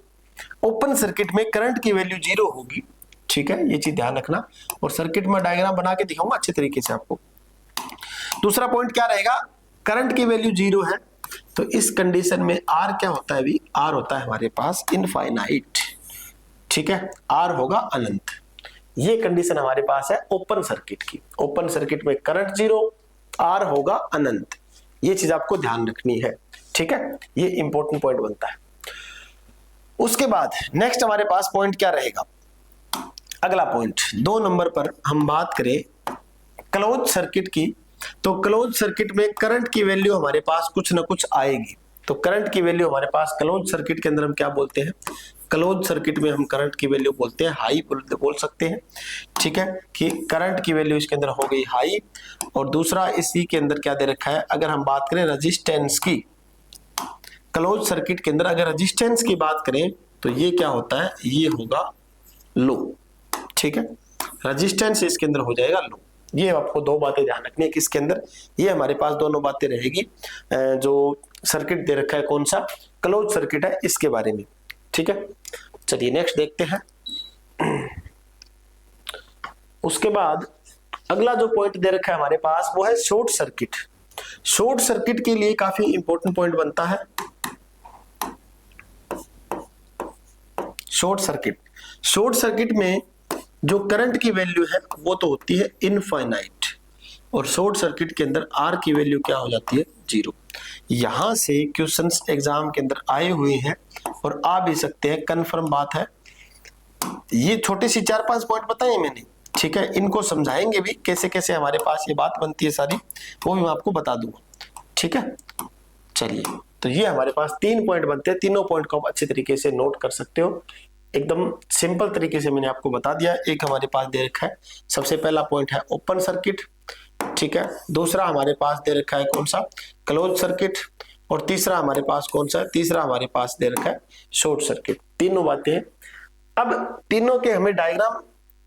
ओपन सर्किट में करंट की वैल्यू 0 होगी, ठीक है। ये चीज ध्यान रखना और सर्किट में डायग्राम बना के दिखाऊंगा अच्छे तरीके से आपको। दूसरा पॉइंट क्या रहेगा, करंट की वैल्यू 0 है तो इस कंडीशन में आर क्या होता है, भी आर होता है हमारे पास इनफाइनाइट, ठीक है, आर होगा अनंत। ये कंडीशन हमारे पास है ओपन सर्किट की। ओपन सर्किट में करंट 0, आर होगा अनंत। ये चीज आपको ध्यान रखनी है, ठीक है। ये इंपॉर्टेंट पॉइंट बनता है। उसके बाद नेक्स्ट हमारे पास पॉइंट क्या रहेगा, अगला पॉइंट 2 नंबर पर हम बात करें क्लोज सर्किट की, तो क्लोज सर्किट में करंट की वैल्यू हमारे पास कुछ ना कुछ आएगी। तो करंट की वैल्यू हमारे पास क्लोज सर्किट के अंदर हम क्या बोलते हैं, क्लोज सर्किट में हम करंट की वैल्यू बोलते हैं हाई बोल सकते हैं, ठीक है, कि करंट की वैल्यू इसके अंदर हो गई हाई। और दूसरा इसी के अंदर क्या दे रखा है, अगर हम बात करें रेजिस्टेंस की, क्लोज सर्किट के अंदर अगर रेजिस्टेंस की बात करें तो ये क्या होता है, ये होगा लो, ठीक है, रेजिस्टेंस इसके अंदर हो जाएगा लो। ये आपको 2 बातें ध्यान रखनी है किसके अंदर, ये हमारे पास दोनों बातें रहेगी जो सर्किट दे रखा है कौन सा क्लोज सर्किट है इसके बारे में, ठीक है। चलिए नेक्स्ट देखते हैं। उसके बाद अगला जो पॉइंट दे रखा है हमारे पास वो है शॉर्ट सर्किट। शॉर्ट सर्किट के लिए काफी इंपॉर्टेंट पॉइंट बनता है शॉर्ट सर्किट। शॉर्ट सर्किट में जो करंट की वैल्यू है वो तो होती है इनफाइनाइट, और शॉर्ट सर्किट के अंदर आर की वैल्यू क्या हो जाती है 0। यहां से क्वेश्चंस एग्जाम के अंदर आए हुए हैं और आ भी सकते हैं, कंफर्म बात है। ये छोटी सी 4-5 पॉइंट बताए मैंने, ठीक है, इनको समझाएंगे भी कैसे कैसे हमारे पास ये बात बनती है सारी, वो भी मैं आपको बता दूंगा, ठीक है। चलिए, तो ये हमारे पास 3 पॉइंट बनते हैं। तीनों पॉइंट को आप अच्छे तरीके से नोट कर सकते हो। एकदम सिंपल तरीके से मैंने आपको बता दिया। एक हमारे पास दे रखा है, सबसे पहला पॉइंट है ओपन सर्किट, ठीक है। दूसरा हमारे पास दे रखा है कौन सा, क्लोज सर्किट। और तीसरा हमारे पास कौन सा है, तीसरा हमारे पास दे रखा है शॉर्ट सर्किट। तीनों बातें हैं। अब तीनों के हमें डायग्राम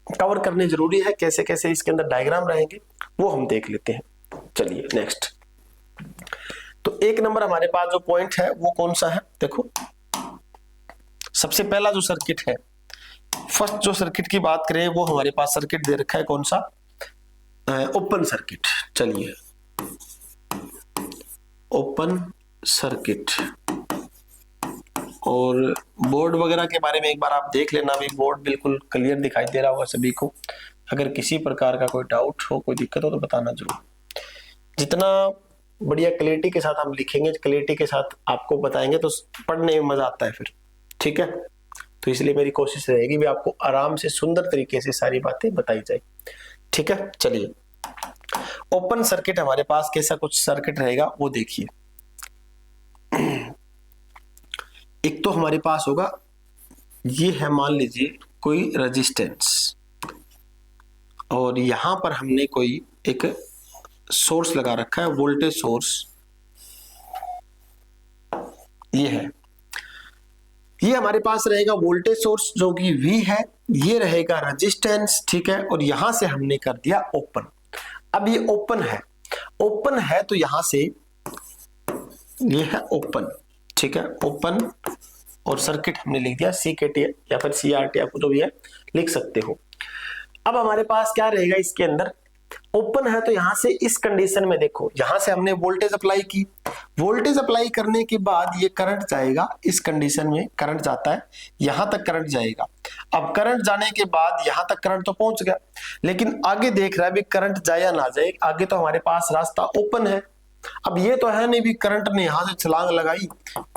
कवर करने जरूरी है। कैसे कैसे इसके अंदर डायग्राम रहेंगे वो हम देख लेते हैं। चलिए नेक्स्ट। तो एक नंबर हमारे पास जो पॉइंट है वो कौन सा है, देखो सबसे पहला जो सर्किट है, फर्स्ट जो सर्किट की बात करें वो हमारे पास सर्किट दे रखा है कौन सा, ओपन सर्किट। चलिए ओपन सर्किट। और बोर्ड वगैरह के बारे में एक बार आप देख लेना, भी बोर्ड बिल्कुल क्लियर दिखाई दे रहा होगा सभी को। अगर किसी प्रकार का कोई डाउट हो, कोई दिक्कत हो तो बताना जरूर। जितना बढ़िया क्लैरिटी के साथ हम लिखेंगे, क्लैरिटी के साथ आपको बताएंगे तो पढ़ने में मजा आता है फिर, ठीक है। तो इसलिए मेरी कोशिश रहेगी भी आपको आराम से सुंदर तरीके से सारी बातें बताई जाए, ठीक है। चलिए ओपन सर्किट हमारे पास कैसा कुछ सर्किट रहेगा वो देखिए। एक तो हमारे पास होगा, ये है मान लीजिए कोई रेजिस्टेंस, और यहां पर हमने कोई एक सोर्स लगा रखा है, वोल्टेज सोर्स ये है। ये हमारे पास रहेगा वोल्टेज सोर्स जो कि V है, ये रहेगा रेजिस्टेंस, ठीक है। और यहां से हमने कर दिया ओपन। अब ये ओपन है, ओपन है तो यहां से ये है ओपन, ठीक है, ओपन। और सर्किट हमने लिख दिया CKT या फिर CRT, आप जो भी है लिख सकते हो। अब हमारे पास क्या रहेगा इसके अंदर, ओपन है तो यहां से इस कंडीशन में देखो, यहां से हमने वोल्टेज अप्लाई की, वोल्टेज अप्लाई करने के बाद ये करंट जाएगा, इस कंडीशन में करंट जाता है, यहां तक करंट जाएगा। अब करंट जाने के बाद यहां तक करंट तो पहुंच गया, लेकिन आगे देख रहा है भी करंट जाए या ना जाए, आगे तो हमारे पास रास्ता ओपन है। अब ये तो है नहीं भी करंट ने यहां से छलांग लगाई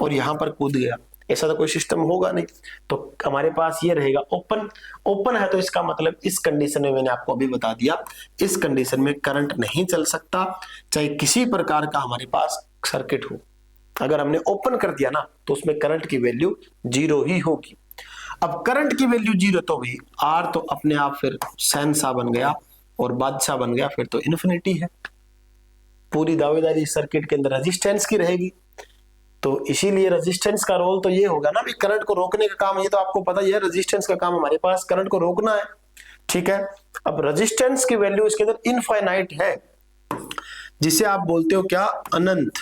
और यहां पर कूद गया, ऐसा तो कोई सिस्टम होगा नहीं। तो हमारे पास ये रहेगा ओपन। ओपन है तो इसका मतलब इस कंडीशन में, मैंने आपको अभी बता दिया, इस कंडीशन में करंट नहीं चल सकता, चाहे किसी प्रकार का हमारे पास सर्किट हो। अगर हमने ओपन कर दिया ना तो उसमें करंट की वैल्यू 0 ही होगी। अब करंट की वैल्यू 0 तो भी आर तो अपने आप फिर शहंशाह बन गया और बादशाह बन गया, फिर तो इन्फिनिटी है। पूरी दावेदारी सर्किट के अंदर रेजिस्टेंस की रहेगी, तो इसीलिए रेजिस्टेंस का रोल तो ये होगा ना भी करंट को रोकने का काम, ये तो आपको पता ही है, रेजिस्टेंस का काम हमारे पास करंट को रोकना है, ठीक है। अब रेजिस्टेंस की वैल्यू इसके अंदर इनफाइनाइट है, जिसे आप बोलते हो क्या, अनंत,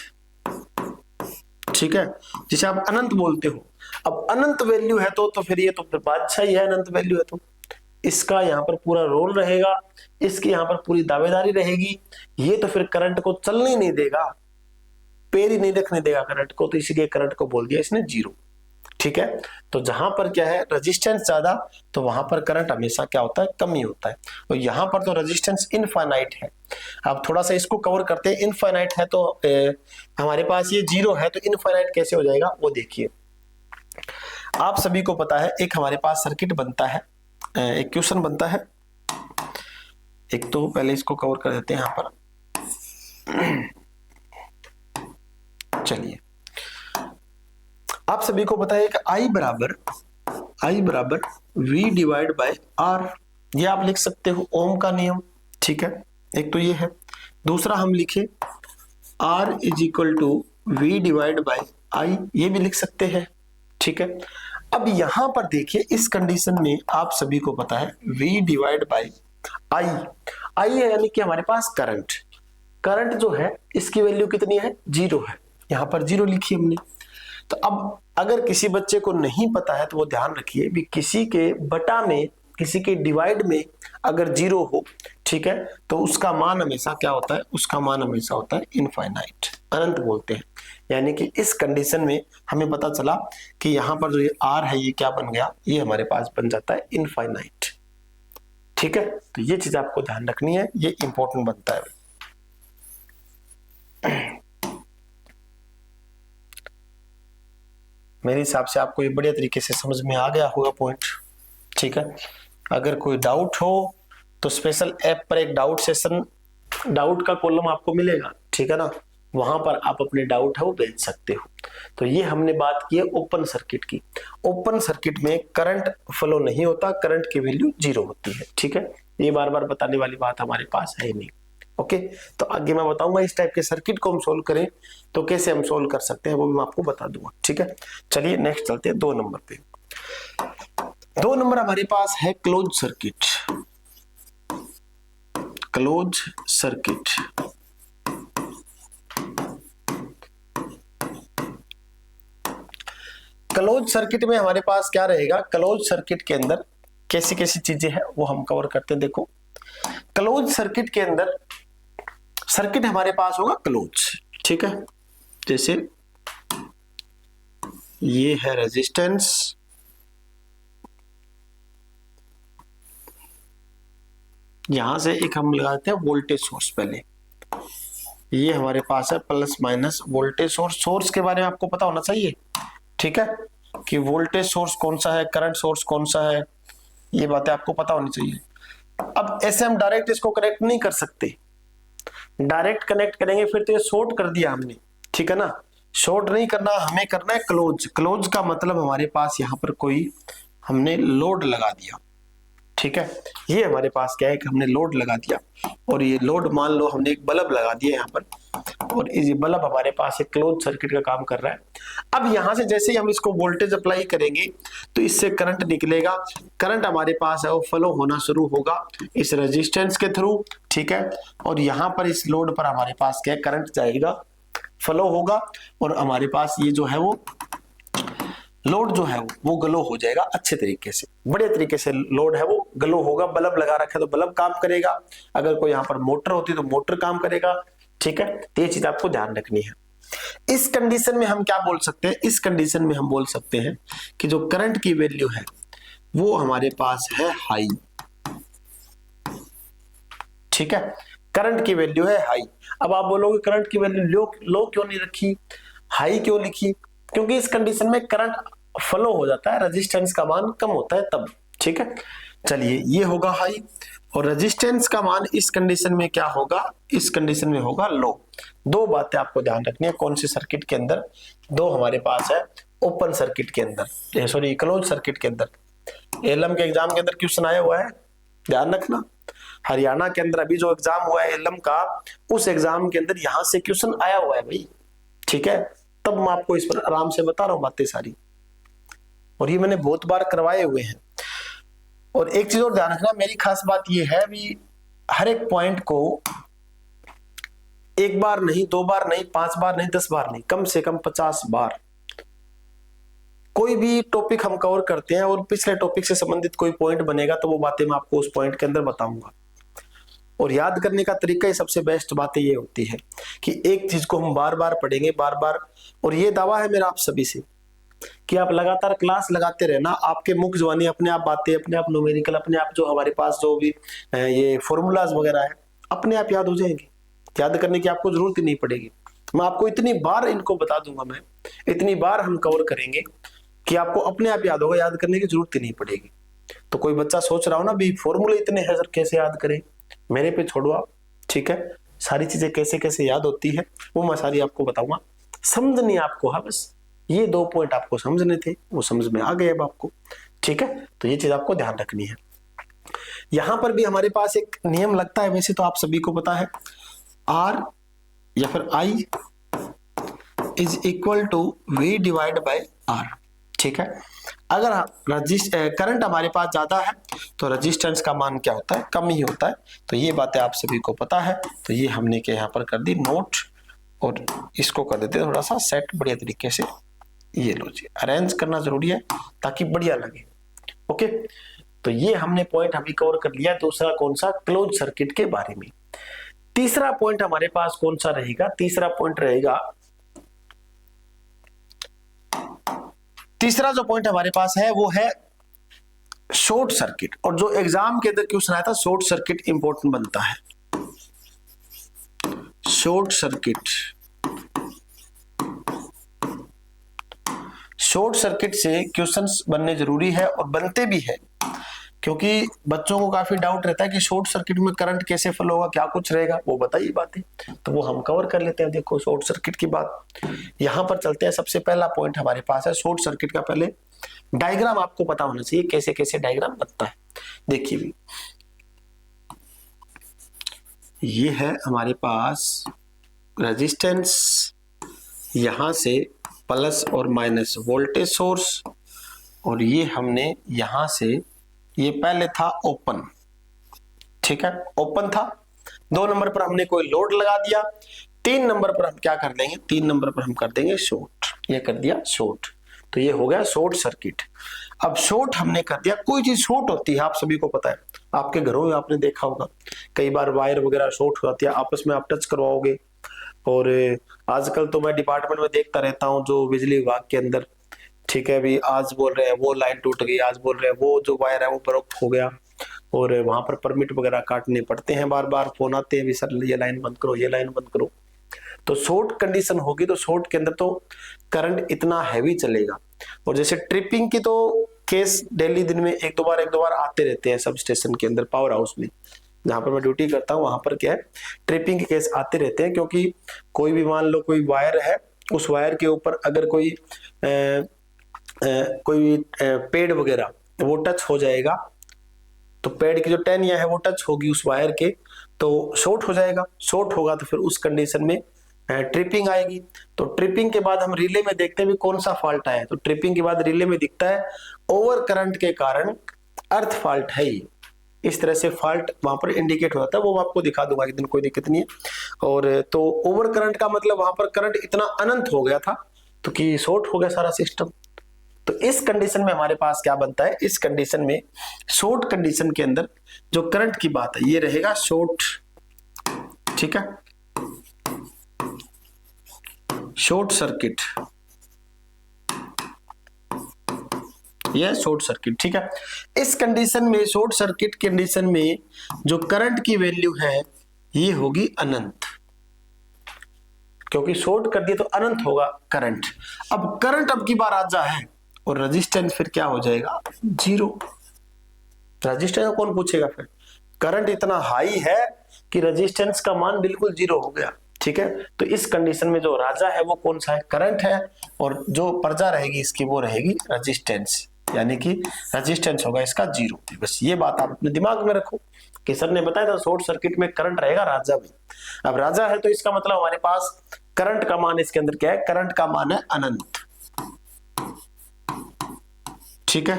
ठीक है, जिसे आप अनंत बोलते हो। अब अनंत वैल्यू है तो फिर ये तो फिर बादशाह ही है, अनंत वैल्यू है तो इसका यहाँ पर पूरा रोल रहेगा, इसकी यहाँ पर पूरी दावेदारी रहेगी। ये तो फिर करंट को चलने नहीं देगा, पैर ही नहीं रखने देगा करंट को, तो इसीलिए करंट को बोल दिया इसने 0, ठीक है। तो जहां पर क्या है रेजिस्टेंस ज्यादा, तो वहां पर करंट हमेशा क्या होता है, कम ही होता है। और यहां पर तो रेजिस्टेंस इनफाइनाइट है। अब थोड़ा सा इसको कवर करते हैं। इनफाइनाइट है तो हमारे पास ये 0 है, तो इनफाइनाइट कैसे हो जाएगा वो देखिए। आप सभी को पता है एक हमारे पास सर्किट बनता है, एक क्वेश्चन बनता है। एक तो पहले इसको कवर कर देते हैं यहां पर। चलिए आप सभी को पता है कि I बराबर V डिवाइड बाय R, ये आप लिख सकते हो ओम का नियम, ठीक है। एक तो ये है। दूसरा हम लिखे R is equal to V divide by I, ये भी लिख सकते हैं, ठीक है। अब यहां पर देखिए इस कंडीशन में आप सभी को पता है V डिवाइड बाय I है यानी कि हमारे पास करंट जो है इसकी वैल्यू कितनी है, 0 है, यहां पर 0 लिखी हमने। तो अब अगर किसी बच्चे को नहीं पता है तो वो ध्यान रखिए भी किसी के बटा में, किसी के डिवाइड में अगर 0 हो, ठीक है, तो उसका मान हमेशा क्या होता है, उसका मान हमेशा होता है इनफाइनाइट, अनंत बोलते हैं। यानी कि इस कंडीशन में हमें पता चला कि यहाँ पर जो ये R है ये क्या बन गया, ये हमारे पास बन जाता है इनफाइनाइट, ठीक है। तो ये चीज आपको ध्यान रखनी है, ये इंपॉर्टेंट बनता है। मेरे हिसाब से आपको ये बढ़िया तरीके से समझ में आ गया होगा पॉइंट, ठीक है। अगर कोई डाउट हो तो स्पेशल ऐप पर एक डाउट सेशन, डाउट का कॉलम आपको मिलेगा, ठीक है ना, वहां पर आप अपने डाउट है वो भेज सकते हो। तो ये हमने बात की है ओपन सर्किट की। ओपन सर्किट में करंट फ्लो नहीं होता, करंट की वैल्यू 0 होती है। ठीक है, ये बार बार बताने वाली बात हमारे पास है नहीं। ओके, तो आगे मैं बताऊंगा इस टाइप के सर्किट को हम सोल्व करें तो कैसे हम सोल्व कर सकते हैं, वो भी मैं आपको बता दूंगा। ठीक है, चलिए नेक्स्ट चलते हैं 2 नंबर पे। 2 नंबर हमारे पास है close circuit. Close circuit, close circuit में हमारे पास क्या रहेगा, क्लोज सर्किट के अंदर कैसी कैसी चीजें हैं वो हम कवर करते हैं। देखो, क्लोज सर्किट के अंदर सर्किट हमारे पास होगा क्लोज। ठीक है, जैसे ये है रेजिस्टेंस, यहां से एक हम लगाते हैं वोल्टेज सोर्स। पहले ये हमारे पास है plus minus voltage source. Source के बारे में आपको पता होना चाहिए, ठीक है, कि वोल्टेज सोर्स कौन सा है, करंट सोर्स कौन सा है, ये बातें आपको पता होनी चाहिए। अब ऐसे हम डायरेक्ट इसको कनेक्ट नहीं कर सकते, डायरेक्ट कनेक्ट करेंगे फिर तो ये शॉर्ट कर दिया हमने। ठीक है ना, शॉर्ट नहीं करना, हमें करना है क्लोज। क्लोज का मतलब हमारे पास यहाँ पर कोई हमने लोड लगा दिया। ठीक है, ये हमारे पास क्या है कि हमने लोड लगा दिया, और ये लोड मान लो हमने एक बल्ब लगा दिया यहाँ पर, और ये बल्ब हमारे पास एक क्लोज सर्किट का काम कर रहा है। अब यहाँ से जैसे ही हम इसको वोल्टेज अप्लाई करेंगे तो इससे करंट निकलेगा। करंट हमारे पास है वो फ्लो होना शुरू होगा इस रेजिस्टेंस के थ्रू। ठीक है, और यहाँ पर इस लोड पर हमारे पास क्या है, करंट जाएगा, फ्लो होगा, और हमारे पास ये जो है वो लोड जो है वो ग्लो हो जाएगा अच्छे तरीके से, बढ़िया तरीके से लोड है वो ग्लो होगा। बल्ब लगा रखा है तो बल्ब काम करेगा, अगर कोई यहाँ पर मोटर होती तो मोटर काम करेगा। ठीक है, तो ये चीज आपको ध्यान रखनी है। इस कंडीशन में हम क्या बोल सकते हैं, इस कंडीशन में हम बोल सकते हैं कि जो करंट की वैल्यू है वो हमारे पास है हाई। ठीक है, करंट की वैल्यू है हाई। अब आप बोलोगे करंट की वैल्यू लो क्यों नहीं रखी, हाई क्यों लिखी? क्योंकि इस कंडीशन में करंट फ्लो हो जाता है, रेजिस्टेंस का मान कम होता है तब। ठीक है, चलिए ये होगा हाई, और रेजिस्टेंस का मान इस कंडीशन में क्या होगा, इस कंडीशन में होगा लो। दो बातें आपको ध्यान रखनी है, कौन सी सर्किट के अंदर, दो हमारे पास है ओपन सर्किट के अंदर, सॉरी क्लोज सर्किट के अंदर। एलएम के एग्जाम के अंदर क्वेश्चन आया हुआ है, ध्यान रखना। हरियाणा के अंदर अभी जो एग्जाम हुआ है एलएम का, उस एग्जाम के अंदर यहां से क्वेश्चन आया हुआ है भाई। ठीक है, तब मैं आपको इस पर आराम से बता रहा हूं बातें सारी, और ये मैंने बहुत बार करवाए हुए हैं। और एक चीज और ध्यान रखना, मेरी खास बात ये है भी, हर एक पॉइंट को एक बार नहीं, दो बार नहीं, 5 बार नहीं, 10 बार नहीं, कम से कम 50 बार कोई भी टॉपिक हम कवर करते हैं और पिछले टॉपिक से संबंधित कोई पॉइंट बनेगा तो वो बातें मैं आपको उस पॉइंट के अंदर बताऊंगा। और याद करने का तरीका ही सबसे बेस्ट बातें ये होती है कि एक चीज को हम बार बार पढ़ेंगे, बार बार। और ये दावा है मेरा आप सभी से कि आप लगातार क्लास लगाते रहना, आपके मुख जुबानी अपने आप बातें, अपने आप न्यूमेरिकल, अपने आप जो हमारे पास जो भी ये फॉर्मूलाज वगैरह है अपने आप याद हो जाएंगे। याद करने की आपको जरूरत ही नहीं पड़ेगी। मैं आपको इतनी बार इनको बता दूंगा, मैं इतनी बार हम कवर करेंगे कि आपको अपने आप याद होगा, याद करने की जरूरत ही नहीं पड़ेगी। तो कोई बच्चा सोच रहा हो ना भी फॉर्मूले इतने हैं सर कैसे याद करें, मेरे पे छोड़ो आप। ठीक है, सारी चीजें कैसे कैसे याद होती है वो मैं सारी आपको बताऊंगा। समझनी आपको, हाँ बस ये 2 पॉइंट आपको समझने थे, वो समझ में आ गए अब आपको। ठीक है, तो ये चीज आपको ध्यान रखनी है। यहां पर भी हमारे पास एक नियम लगता है, वैसे तो आप सभी को पता है, R या फिर I is equal to V divide by R। ठीक है, अगर करंट हमारे पास ज्यादा है तो रेजिस्टेंस का मान क्या होता है, कम ही होता है। तो ये बातें आप सभी को पता है, तो ये हमने के यहाँ पर कर दी नोट, और इसको कर देते थोड़ा सा सेट बढ़िया तरीके से। ये लो जी, अरेंज करना जरूरी है ताकि बढ़िया लगे। ओके, तो ये हमने पॉइंट अभी कवर कर लिया। दूसरा कौन सा, क्लोज सर्किट के बारे में। तीसरा पॉइंट हमारे पास कौन सा रहेगा, तीसरा पॉइंट रहेगा, तीसरा जो पॉइंट हमारे पास है वो है शॉर्ट सर्किट। और जो एग्जाम के अंदर क्वेश्चन आया था, शॉर्ट सर्किट इंपॉर्टेंट बनता है। शॉर्ट सर्किट, शॉर्ट सर्किट से क्वेश्चंस बनने जरूरी है और बनते भी है, क्योंकि बच्चों को काफी डाउट रहता है कि शॉर्ट सर्किट में करंट कैसे फ्लो होगा, क्या कुछ रहेगा, वो बताइए बातें, तो वो हम कवर कर लेते हैं। देखो शॉर्ट सर्किट की बात यहाँ पर चलते हैं। सबसे पहला पॉइंट हमारे पास है शॉर्ट सर्किट का। पहले डायग्राम आपको पता होना चाहिए कैसे कैसे डायग्राम बनता है। देखिए भी, ये है हमारे पास रेजिस्टेंस, यहां से प्लस और माइनस वोल्टेज सोर्स, और ये हमने यहां से, ये पहले था ओपन, ठीक है, ओपन था। 2 नंबर पर हमने कोई लोड लगा दिया। 3 नंबर पर हम क्या कर देंगे, 3 नंबर पर हम कर देंगे शॉर्ट, ये कर दिया शॉर्ट, तो ये हो गया शॉर्ट सर्किट। अब शॉर्ट हमने कर दिया, कोई चीज शॉर्ट होती है आप सभी को पता है, आपके घरों में आपने देखा होगा कई बार वायर वगैरह शॉर्ट हो जाती है, आपस में आप टच करवाओगे। और आजकल तो मैं डिपार्टमेंट में देखता रहता हूँ जो बिजली विभाग के अंदर, ठीक है भी, आज बोल रहे हैं वो लाइन टूट गई, आज बोल रहे हैं वो जो वायर है वो ब्लॉक हो गया, और वहां पर परमिट वगैरह काटने पड़ते हैं, बार बार फोन आते हैं भी सर ये लाइन बंद करो, ये लाइन बंद करो। तो शॉर्ट कंडीशन होगी तो शॉर्ट के अंदर तो करंट इतना हैवी चलेगा। और जैसे ट्रिपिंग की तो केस डेली दिन में एक दो बार आते रहते हैं सब स्टेशन के अंदर, पावर हाउस में जहां पर मैं ड्यूटी करता हूँ वहां पर क्या है, ट्रिपिंग के केस आते रहते हैं। क्योंकि कोई भी मान लो कोई वायर है, उस वायर के ऊपर अगर कोई पेड़ वगैरह वो टच हो जाएगा, तो पेड़ की जो टहनियां है वो टच होगी उस वायर के, तो शॉर्ट हो जाएगा। शॉर्ट होगा तो फिर उस कंडीशन में ट्रिपिंग आएगी। तो ट्रिपिंग के बाद हम रिले में देखते हैं भी कौन सा फॉल्ट आया, तो ट्रिपिंग के बाद रिले में दिखता है ओवर करंट के कारण अर्थ फॉल्ट है। ये इस तरह से फॉल्ट वहां पर इंडिकेट हो जाता है, वो मैं आपको दिखा दूंगा एक दिन, कोई दिक्कत नहीं है। और तो ओवर करंट का मतलब वहां पर करंट इतना अनंत हो गया था तो कि शॉर्ट हो गया सारा सिस्टम। तो इस कंडीशन में हमारे पास क्या बनता है, इस कंडीशन में शॉर्ट कंडीशन के अंदर जो करंट की बात है ये रहेगा शॉर्ट, ठीक है, शॉर्ट सर्किट, यह शॉर्ट सर्किट, ठीक है। इस कंडीशन में, शॉर्ट सर्किट कंडीशन में जो करंट की वैल्यू है ये होगी अनंत, क्योंकि शॉर्ट कर दिया तो अनंत होगा करंट। अब करंट अब की बार आजा है और रेजिस्टेंस फिर क्या हो जाएगा, 0। रेजिस्टेंस कौन पूछेगा, फिर करंट इतना हाई है कि रेजिस्टेंस का मान बिल्कुल 0 हो गया, ठीक है। तो इस कंडीशन में जो राजा है वो कौन सा है, करंट है, और जो प्रजा रहेगी इसकी वो रहेगी रेजिस्टेंस, यानी कि रेजिस्टेंस होगा इसका 0। बस ये बात आप अपने दिमाग में रखो कि सर ने बताया था शॉर्ट सर्किट में करंट रहेगा राजा में। अब राजा है तो इसका मतलब हमारे पास करंट का मान इसके अंदर क्या है, करंट का मान है अनंत, ठीक है,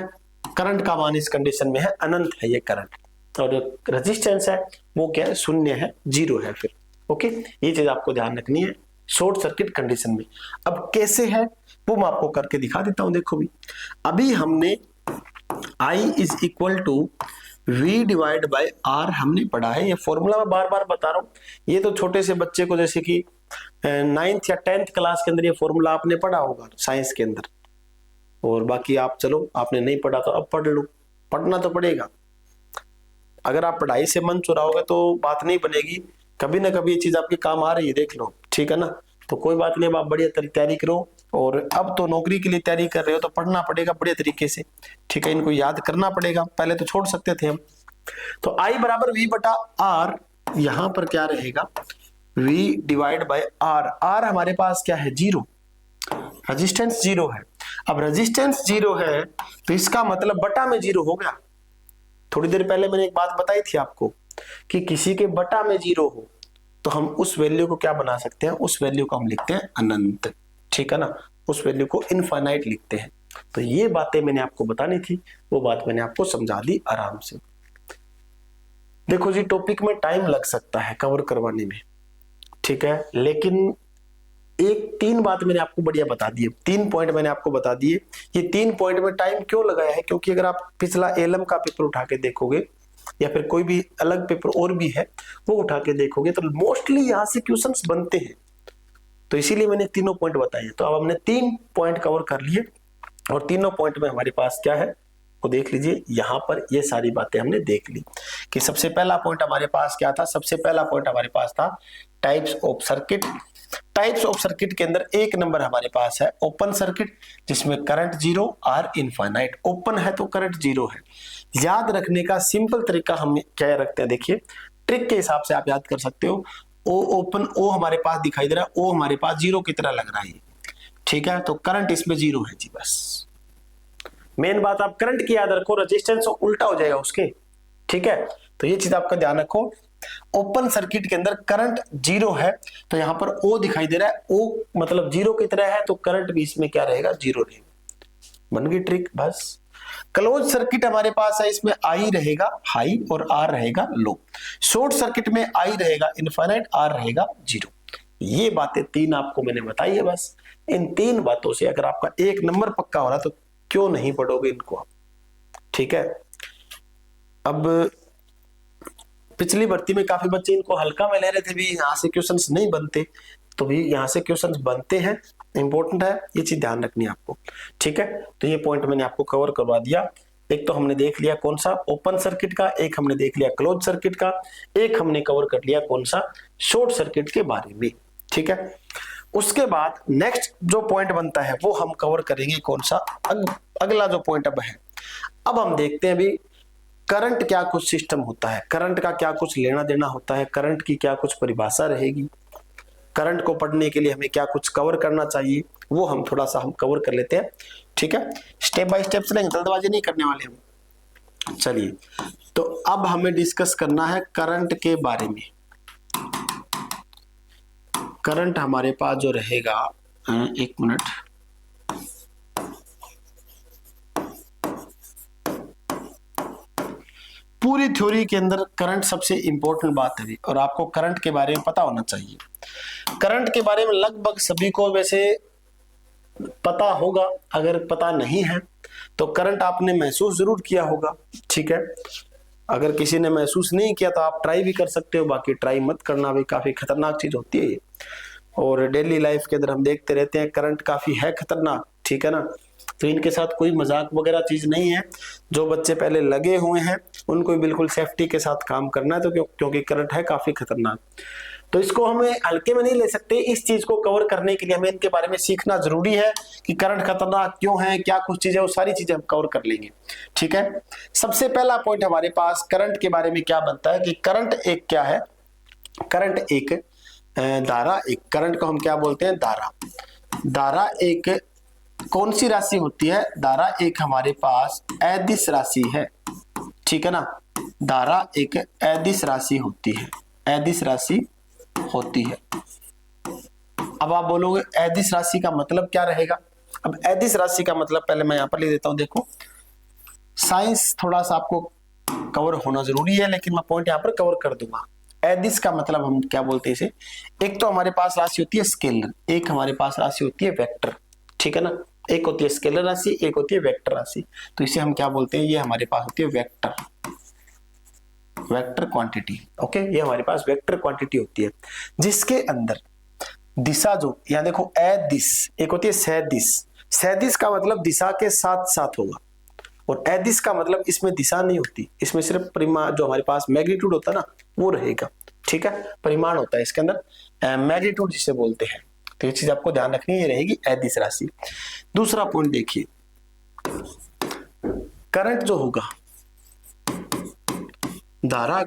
करंट का मान इस कंडीशन में है अनंत है ये करंट, और जो रेजिस्टेंस है वो क्या है, 0 है, 0 है फिर। ओके, ये चीज आपको ध्यान रखनी है शॉर्ट सर्किट कंडीशन में। अब कैसे है वो मैं आपको करके दिखा देता हूं। देखो भी, अभी हमने I is equal to V divide by R हमने पढ़ा है, ये फॉर्मूला मैं बार बार बता रहा हूं, ये तो छोटे से बच्चे को जैसे कि 9th या 10th क्लास के अंदर ये फॉर्मूला आपने पढ़ा होगा साइंस के अंदर, और बाकी आप चलो आपने नहीं पढ़ा तो अब पढ़ लो, पढ़ना तो पड़ेगा। अगर आप पढ़ाई से मन चुराओगे तो बात नहीं बनेगी, कभी ना कभी ये चीज आपके काम आ रही है, देख लो, ठीक है ना। तो कोई बात नहीं, आप बढ़िया तैयारी करो, और अब तो नौकरी के लिए तैयारी कर रहे हो तो पढ़ना पड़ेगा बढ़िया तरीके से, ठीक है, इनको याद करना पड़ेगा, पहले तो छोड़ सकते थे हम। तो I बराबर V बटा R, यहां पर क्या रहेगा, V divide by R। R हमारे पास क्या है, 0, रेजिस्टेंस 0 है। अब रेजिस्टेंस 0 है तो इसका मतलब बटा में 0 हो गया। थोड़ी देर पहले मैंने एक बात बताई थी आपको कि किसी के बटा में 0 हो तो हम उस वैल्यू को क्या बना सकते हैं, उस वैल्यू को हम लिखते हैं अनंत, ठीक है ना, उस वैल्यू को इनफाइनाइट लिखते हैं। तो ये बातें मैंने आपको बतानी थी, वो बात मैंने आपको समझा दी आराम से। देखो जी, टॉपिक में टाइम लग सकता है कवर करवाने में, ठीक है, लेकिन एक 3 बात मैंने आपको बढ़िया बता दी, 3 पॉइंट मैंने आपको बता दिए। ये 3 पॉइंट में टाइम क्यों लगाया है, क्योंकि अगर आप पिछला एलएम का पेपर उठा के देखोगे या फिर कोई भी अलग पेपर और भी है वो उठा के देखोगे तो मोस्टली यहाँ से क्वेश्चंस बनते हैं, तो इसीलिए मैंने तीनों पॉइंट बताए। तो अब हमने 3 पॉइंट कवर कर लिए, और तीनों पॉइंट में हमारे पास क्या है वो देख लीजिए। यहाँ पर ये सारी बातें हमने देख ली कि सबसे पहला पॉइंट हमारे पास क्या था, सबसे पहला पॉइंट हमारे पास था types of circuit. Types of circuit के अंदर 1 नंबर हमारे पास है ओपन सर्किट, जिसमें करंट 0, R इनफाइनाइट। ओपन है तो करंट 0 है, याद रखने का सिंपल तरीका हम क्या रखते हैं, देखिए ट्रिक के हिसाब से आप याद कर सकते हो। ओ ओपन, ओ हमारे पास दिखाई दे रहा है, ओ हमारे पास जीरो की तरह लग रहा है, ठीक है, तो करंट इसमें जीरो है जी। बस मेन बात आप करंट की याद रखो, रेजिस्टेंस उल्टा हो जाएगा उसके, ठीक है, तो ये चीज आपका ध्यान रखो। ओपन सर्किट के अंदर करंट जीरो है, तो यहां पर ओ दिखाई दे रहा है, ओ मतलब जीरो की तरह है, तो करंट भी इसमें क्या रहेगा, जीरो रहेगा। बन गई ट्रिक। बस क्लोज सर्किट हमारे पास है, इसमें आई रहेगा हाई और आर रहेगा लो। शॉर्ट सर्किट में आई रहेगा इनफाइनाइट, आर रहेगा जीरो। ये बातें तीन आपको मैंने बताई है। बस इन तीन बातों से अगर आपका एक नंबर पक्का हो रहा तो क्यों नहीं पढ़ोगे इनको आप, ठीक है। अब पिछली भर्ती में काफी बच्चे इनको हल्का में ले रहे थे, भी यहाँ से क्वेश्चंस नहीं बनते, तो भी यहाँ से क्वेश्चंस बनते हैं, इंपॉर्टेंट है, ये चीज ध्यान रखनी है आपको, ठीक है। तो ये पॉइंट मैंने आपको कवर करवा दिया। एक तो हमने देख लिया कौन सा ओपन सर्किट का, एक हमने देख लिया क्लोज सर्किट का, एक हमने कवर कर लिया कौन सा शॉर्ट सर्किट के बारे में, ठीक है। उसके बाद नेक्स्ट जो पॉइंट बनता है वो हम कवर करेंगे कौन सा, अगला जो पॉइंट अब है, अब हम देखते हैं भी करंट क्या कुछ सिस्टम होता है, करंट का क्या कुछ लेना देना होता है, करंट की क्या कुछ परिभाषा रहेगी, करंट को पढ़ने के लिए हमें क्या कुछ कवर करना चाहिए, वो हम थोड़ा सा हम कवर कर लेते हैं, ठीक है। स्टेप बाय स्टेप चलेंगे, जल्दबाजी नहीं करने वाले हम। चलिए, तो अब हमें डिस्कस करना है करंट के बारे में। करंट हमारे पास जो रहेगा, एक मिनट, पूरी थ्योरी के अंदर करंट सबसे इंपॉर्टेंट बात है और आपको करंट के बारे में पता होना चाहिए। करंट के बारे में लगभग सभी को वैसे पता होगा, अगर पता नहीं है तो करंट आपने महसूस जरूर किया होगा, ठीक है। अगर किसी ने महसूस नहीं किया तो आप ट्राई भी कर सकते हो, बाकी ट्राई मत करना, भी काफी खतरनाक चीज होती है ये, और डेली लाइफ के अंदर हम देखते रहते हैं करंट काफी है खतरनाक, ठीक है ना। तो इनके साथ कोई मजाक वगैरह चीज नहीं है। जो बच्चे पहले लगे हुए हैं उनको बिल्कुल सेफ्टी के साथ काम करना है, तो क्योंकि करंट है काफी खतरनाक, तो इसको हमें हल्के में नहीं ले सकते। इस चीज को कवर करने के लिए हमें इनके बारे में सीखना जरूरी है कि करंट खतरनाक क्यों है, क्या कुछ चीजें, वो सारी चीजें हम कवर कर लेंगे, ठीक है। सबसे पहला पॉइंट हमारे पास करंट के बारे में क्या बनता है कि करंट एक क्या है, करंट एक धारा, एक करंट को हम क्या बोलते हैं, धारा। धारा एक कौन सी राशि होती है, धारा एक हमारे पास अदिश राशि है, ठीक है ना। धारा एक अदिश राशि होती है, अदिश राशि होती है। अब आप बोलोगे अदिश राशि का मतलब क्या रहेगा। अब अदिश राशि का मतलब पहले मैं यहां पर लिख देता हूं, देखो साइंस थोड़ा सा आपको कवर होना जरूरी है, लेकिन मैं पॉइंट यहां पर कवर कर दूंगा। अदिश का मतलब हम क्या बोलते हैं इसे, एक तो हमारे पास राशि होती है स्केलर, एक हमारे पास राशि होती है वेक्टर, ठीक है ना। एक होती है स्केलर राशि, एक होती है वेक्टर राशि, तो इसे हम क्या बोलते हैं, ये हमारे पास होती है वेक्टर, वेक्टर क्वांटिटी, ओके। ये हमारे पास वेक्टर क्वांटिटी होती है जिसके अंदर दिशा जो, यहाँ देखो अदिश, एक होती है सदिश, सदिश का मतलब दिशा के साथ साथ होगा, और अदिश का मतलब इसमें दिशा नहीं होती, इसमें सिर्फ परिमाण जो हमारे पास मैग्नीट्यूड होता है ना वो रहेगा, ठीक है। परिमाण होता है इसके अंदर, मैग्नीट्यूड जिसे बोलते हैं, तो ये चीज आपको ध्यान रखनी है, ये रहेगी अदिश राशि। दूसरा पॉइंट देखिए, करंट जो होगा, धारा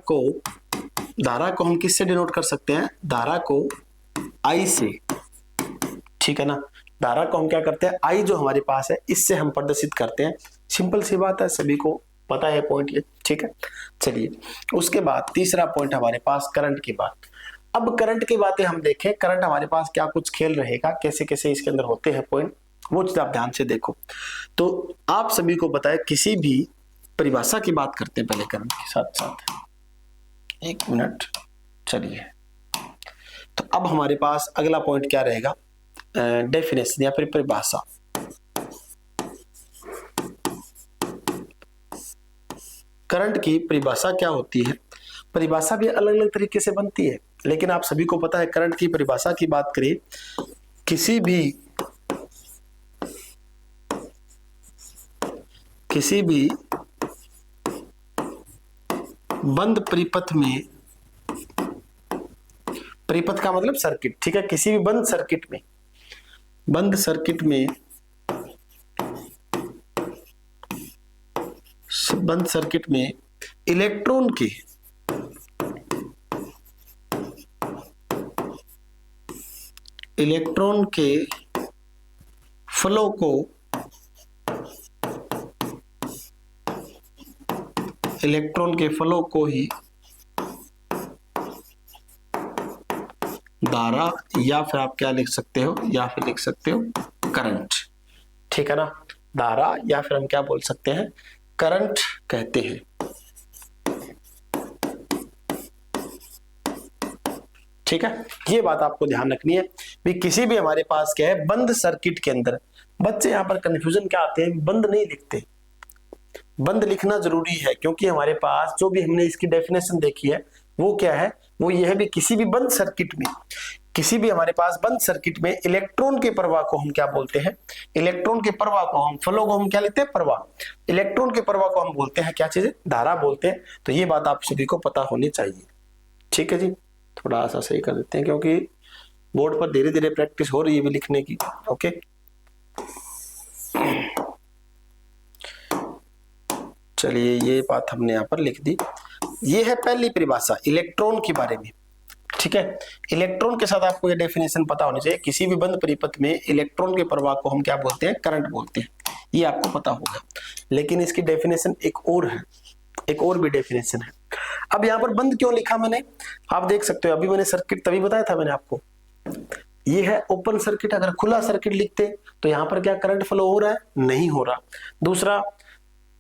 को हम किससे डिनोट कर सकते हैं, धारा को आई से, ठीक है ना। धारा को हम क्या करते हैं, आई जो हमारे पास है इससे हम प्रदर्शित करते हैं, सिंपल सी बात है, सभी को पता है पॉइंट ये, ठीक है। चलिए, उसके बाद तीसरा पॉइंट हमारे पास करंट की बात। अब करंट की बातें हम देखें, करंट हमारे पास क्या कुछ खेल रहेगा, कैसे कैसे इसके अंदर होते हैं पॉइंट, वो चीज आप ध्यान से देखो। तो आप सभी को बताए, किसी भी परिभाषा की बात करते हैं पहले करंट के साथ साथ, एक मिनट, चलिए। तो अब हमारे पास अगला पॉइंट क्या रहेगा, डेफिनेशन या फिर परिभाषा। करंट की परिभाषा क्या होती है, परिभाषा भी अलग अलग तरीके से बनती है, लेकिन आप सभी को पता है करंट की परिभाषा की बात करें, किसी भी बंद परिपथ में, परिपथ का मतलब सर्किट, ठीक है, किसी भी बंद सर्किट में बंद सर्किट में इलेक्ट्रॉन के फ्लो को ही धारा, या फिर आप क्या लिख सकते हो, या फिर लिख सकते हो करंट। ठीक है ना, धारा या फिर हम क्या बोल सकते हैं, करंट कहते हैं। ठीक है, ये बात आपको ध्यान रखनी है भी किसी भी हमारे पास क्या है बंद सर्किट के अंदर, बच्चे यहाँ पर कंफ्यूजन क्या आते हैं, बंद नहीं लिखते। बंद लिखना जरूरी है क्योंकि हमारे पास जो भी हमने इसकी डेफिनेशन देखी है वो क्या है, वो ये है भी किसी भी बंद सर्किट में, किसी भी हमारे पास बंद सर्किट में इलेक्ट्रॉन के प्रवाह को हम क्या बोलते हैं, इलेक्ट्रॉन के प्रवाह को हम, फ्लो को हम क्या लेते हैं, प्रवाह। इलेक्ट्रॉन के प्रवाह को हम बोलते हैं क्या चीज, धारा बोलते हैं। तो ये बात आप सभी को पता होनी चाहिए। ठीक है जी, थोड़ा सा सही कर देते हैं क्योंकि बोर्ड पर धीरे धीरे प्रैक्टिस हो रही है भी लिखने की। ओके, चलिए ये बात हमने यहाँ पर लिख दी। ये है पहली परिभाषा इलेक्ट्रॉन के बारे में। ठीक है, इलेक्ट्रॉन के साथ आपको ये डेफिनेशन पता होनी चाहिए, किसी भी बंद परिपथ में इलेक्ट्रॉन के प्रवाह को हम क्या बोलते हैं, करंट बोलते हैं। ये आपको पता होगा, लेकिन इसकी डेफिनेशन एक और है, एक और भी डेफिनेशन है। अब यहाँ पर बंद क्यों लिखा मैंने, आप देख सकते हो, अभी मैंने सर्किट तभी बताया था मैंने आपको, ये है ओपन सर्किट। अगर खुला सर्किट लिखते तो यहाँ पर क्या करंट फ्लो हो रहा है, नहीं हो रहा। दूसरा,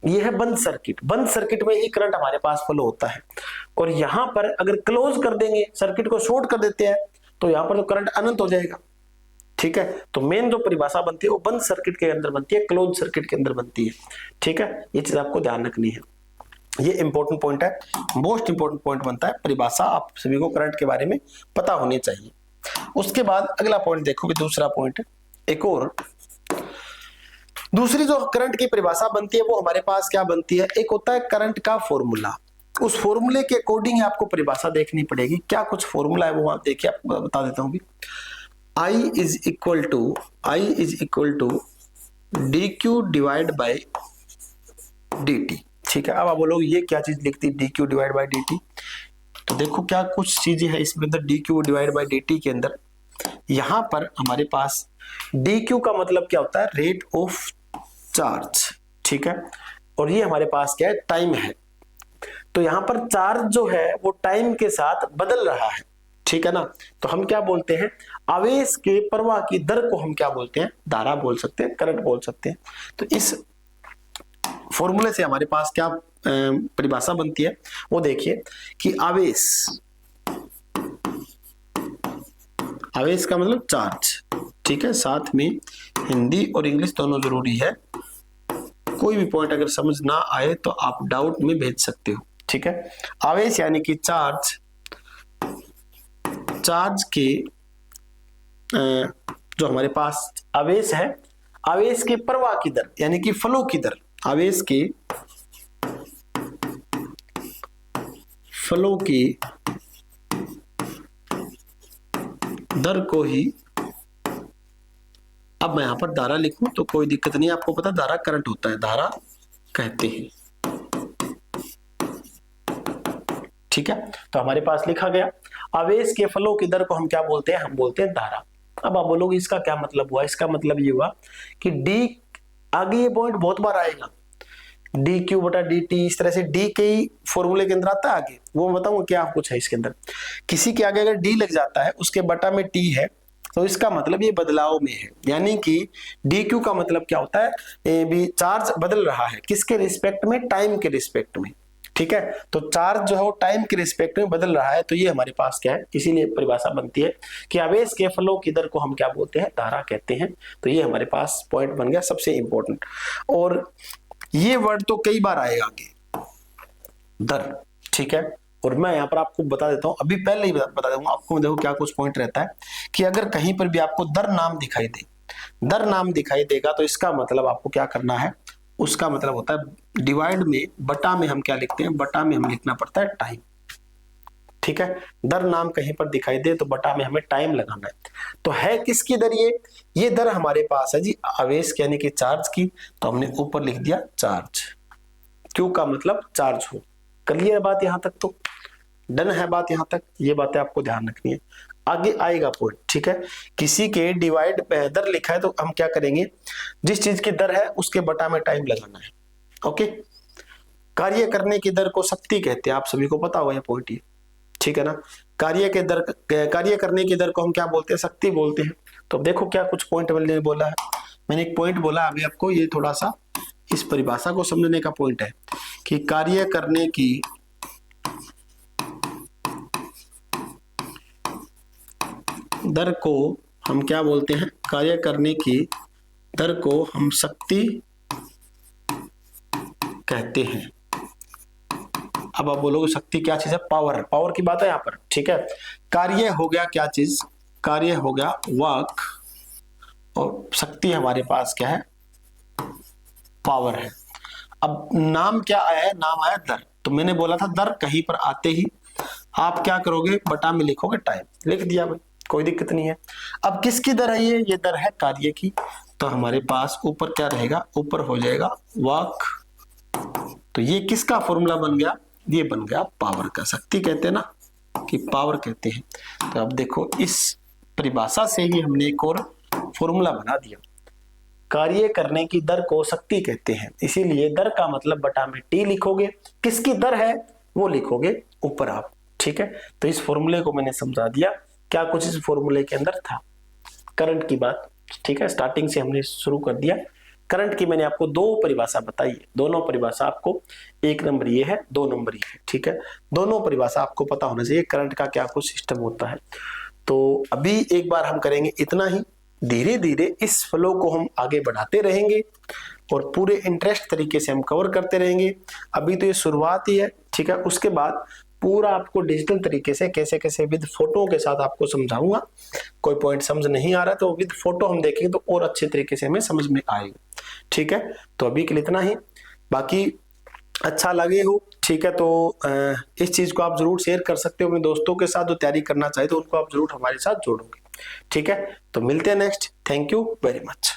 ये है बंद सर्किट, बंद सर्किट में ही करंट हमारे पास फ्लो होता है। और यहां पर अगर क्लोज कर देंगे, सर्किट को शॉर्ट कर देते हैं, तो यहां पर तो करंट अनंत हो जाएगा। ठीक है, तो मेन जो परिभाषा बनती है वो बंद सर्किट के अंदर बनती है, क्लोज सर्किट के अंदर बनती है। ठीक है, ये चीज आपको ध्यान रखनी है, ये इंपॉर्टेंट पॉइंट है, मोस्ट इंपॉर्टेंट पॉइंट बनता है। परिभाषा आप सभी को करंट के बारे में पता होनी चाहिए। उसके बाद अगला पॉइंट देखोगे, दूसरा पॉइंट एक और, दूसरी जो करंट की परिभाषा बनती है वो हमारे पास क्या बनती है, एक होता है करंट का फॉर्मूला। उस फॉर्मूले के अकॉर्डिंग आपको परिभाषा देखनी पड़ेगी। क्या कुछ फॉर्मूला है वो आप देखिए, आपको बता देता हूं भी। I is equal to dq divide by dt। ठीक है, अब आप बोलोगे ये क्या चीज लिखती है dq डिवाइड बाई dt, तो देखो क्या कुछ चीजें है इसमें अंदर dq डिवाइड बाई dt के अंदर। यहां पर हमारे पास dq का मतलब क्या होता है, रेट ऑफ चार्ज। ठीक है, और ये हमारे पास क्या है, टाइम है। तो यहां पर चार्ज जो है वो टाइम के साथ बदल रहा है। ठीक है ना, तो हम क्या बोलते हैं, आवेश के प्रवाह की दर को हम क्या बोलते हैं, धारा बोल सकते हैं, करंट बोल सकते हैं। तो इस फॉर्मूले से हमारे पास क्या परिभाषा बनती है वो देखिए कि आवेश का मतलब चार्ज। ठीक है, साथ में हिंदी और इंग्लिश दोनों जरूरी है। कोई भी पॉइंट अगर समझ ना आए तो आप डाउट में भेज सकते हो। ठीक है, आवेश यानी कि चार्ज के जो हमारे पास आवेश है, आवेश के प्रवाह की दर यानी कि फ्लो की दर, आवेश के फ्लो की दर को ही, अब मैं यहां पर धारा लिखूं तो कोई दिक्कत नहीं, आपको पता धारा करंट होता है, धारा कहते हैं। ठीक है, तो हमारे पास लिखा गया आवेश के फ्लो की दर को हम क्या बोलते हैं, हम बोलते हैं धारा। अब आप बोलोगे इसका क्या मतलब हुआ, इसका मतलब ये हुआ कि डी, आगे ये पॉइंट बहुत बार आएगा, डी क्यू बटा डी टी, इस तरह से डी के ही फॉर्मूले के अंदर आता है आगे, वो मैं बताऊंगा क्या कुछ है इसके अंदर। किसी के आगे अगर डी लग जाता है, उसके बटा में टी है, तो इसका मतलब ये बदलाव में है, यानी कि डी क्यू का मतलब क्या होता है, ये भी चार्ज बदल रहा है, किसके रिस्पेक्ट में, टाइम के रिस्पेक्ट में। ठीक है, तो चार्ज जो है वो टाइम के रिस्पेक्ट में बदल रहा है। तो ये हमारे पास क्या है, इसीलिए परिभाषा बनती है कि आवेश के फ्लो की दर को हम क्या बोलते हैं, धारा कहते हैं। तो ये हमारे पास पॉइंट बन गया सबसे इंपॉर्टेंट, और ये वर्ड तो कई बार आएगा आगे, दर। ठीक है, और मैं यहाँ पर आपको बता देता हूँ, अभी पहले ही बता दूंगा आपको। देखो क्या कुछ पॉइंट रहता है कि अगर कहीं पर भी आपको दर नाम दिखाई दे, दर नाम दिखाई देगा, तो इसका मतलब आपको क्या करना है, उसका मतलब होता है डिवाइड में, बटा में हम क्या लिखते हैं, बटा में हम लिखना पड़ता है टाइम। ठीक है, दर नाम कहीं पर दिखाई दे तो बटा में हमें टाइम लगाना है। तो है किसकी दर, ये दर हमारे पास है जी आवेश यानी कि चार्ज की, तो हमने ऊपर लिख दिया चार्ज। Q का मतलब चार्ज हो। क्लियर बात यहां तक? तो डन है बात यहां तक? ये बातें आपको ध्यान रखनी है। आगे आएगा पॉइंट, ठीक है। किसी के डिवाइड दर लिखा है तो हम क्या करेंगे, जिस चीज की दर है उसके बटा में टाइम लगाना है। ओके। कार्य करने की दर को शक्ति कहते हैं, आप सभी को पता होगा ये पॉइंट, ये ठीक है ना। कार्य करने की दर को हम क्या बोलते हैं, शक्ति बोलते हैं। तो देखो क्या कुछ पॉइंट मैंने बोला है। मैंने एक पॉइंट बोला अभी आपको, ये थोड़ा सा इस परिभाषा को समझने का पॉइंट है कि कार्य करने की दर को हम क्या बोलते हैं, कार्य करने की दर को हम शक्ति कहते हैं। अब आप बोलोगे शक्ति क्या चीज है, पावर, पावर की बात है यहाँ पर, ठीक है। कार्य हो गया क्या चीज, कार्य हो गया वर्क, और शक्ति हमारे पास क्या है, पावर है। अब नाम क्या आया है, नाम आया दर। तो मैंने बोला था दर कहीं पर आते ही आप क्या करोगे, बटा में लिखोगे टाइम, लिख दिया भाई, कोई दिक्कत नहीं है। अब किसकी दर है ये दर है कार्य की। तो हमारे पास ऊपर क्या रहेगा, ऊपर हो जाएगा वर्क। तो ये किसका फॉर्मूला बन गया, ये बन गया पावर का। शक्ति कहते हैं ना कि पावर कहते हैं। तो अब देखो इस परिभाषा से ही हमने एक और फॉर्मूला बना दिया, कार्य करने की दर को शक्ति कहते हैं, इसीलिए दर का मतलब बटा में टी लिखोगे, किसकी दर है वो लिखोगे ऊपर आप, ठीक है। तो इस फॉर्मूले को मैंने समझा दिया, क्या कुछ इस फॉर्मूले के अंदर था, करंट की बात, ठीक है। स्टार्टिंग से हमने शुरू कर दिया। करंट की मैंने आपको दो परिभाषा बताई है, दोनों परिभाषा आपको, एक नंबर ये है, दो नंबर ये है, ठीक है। दोनों परिभाषा आपको पता होना चाहिए करंट का क्या कुछ सिस्टम होता है। तो अभी एक बार हम करेंगे इतना ही, धीरे धीरे इस फ्लो को हम आगे बढ़ाते रहेंगे और पूरे इंटरेस्ट तरीके से हम कवर करते रहेंगे। अभी तो ये शुरुआत ही है, ठीक है। उसके बाद पूरा आपको डिजिटल तरीके से कैसे कैसे विद फोटो के साथ आपको समझाऊंगा। कोई पॉइंट समझ नहीं आ रहा तो विद फोटो हम देखेंगे तो और अच्छे तरीके से हमें समझ में आएगा, ठीक है। तो अभी के लिए इतना ही, बाकी अच्छा लगे हो, ठीक है, तो इस चीज को आप जरूर शेयर कर सकते हो अपने दोस्तों के साथ, जो तैयारी करना चाहे तो उनको आप जरूर हमारे साथ जोड़ोगे, ठीक है। तो मिलते हैं next, thank you very much.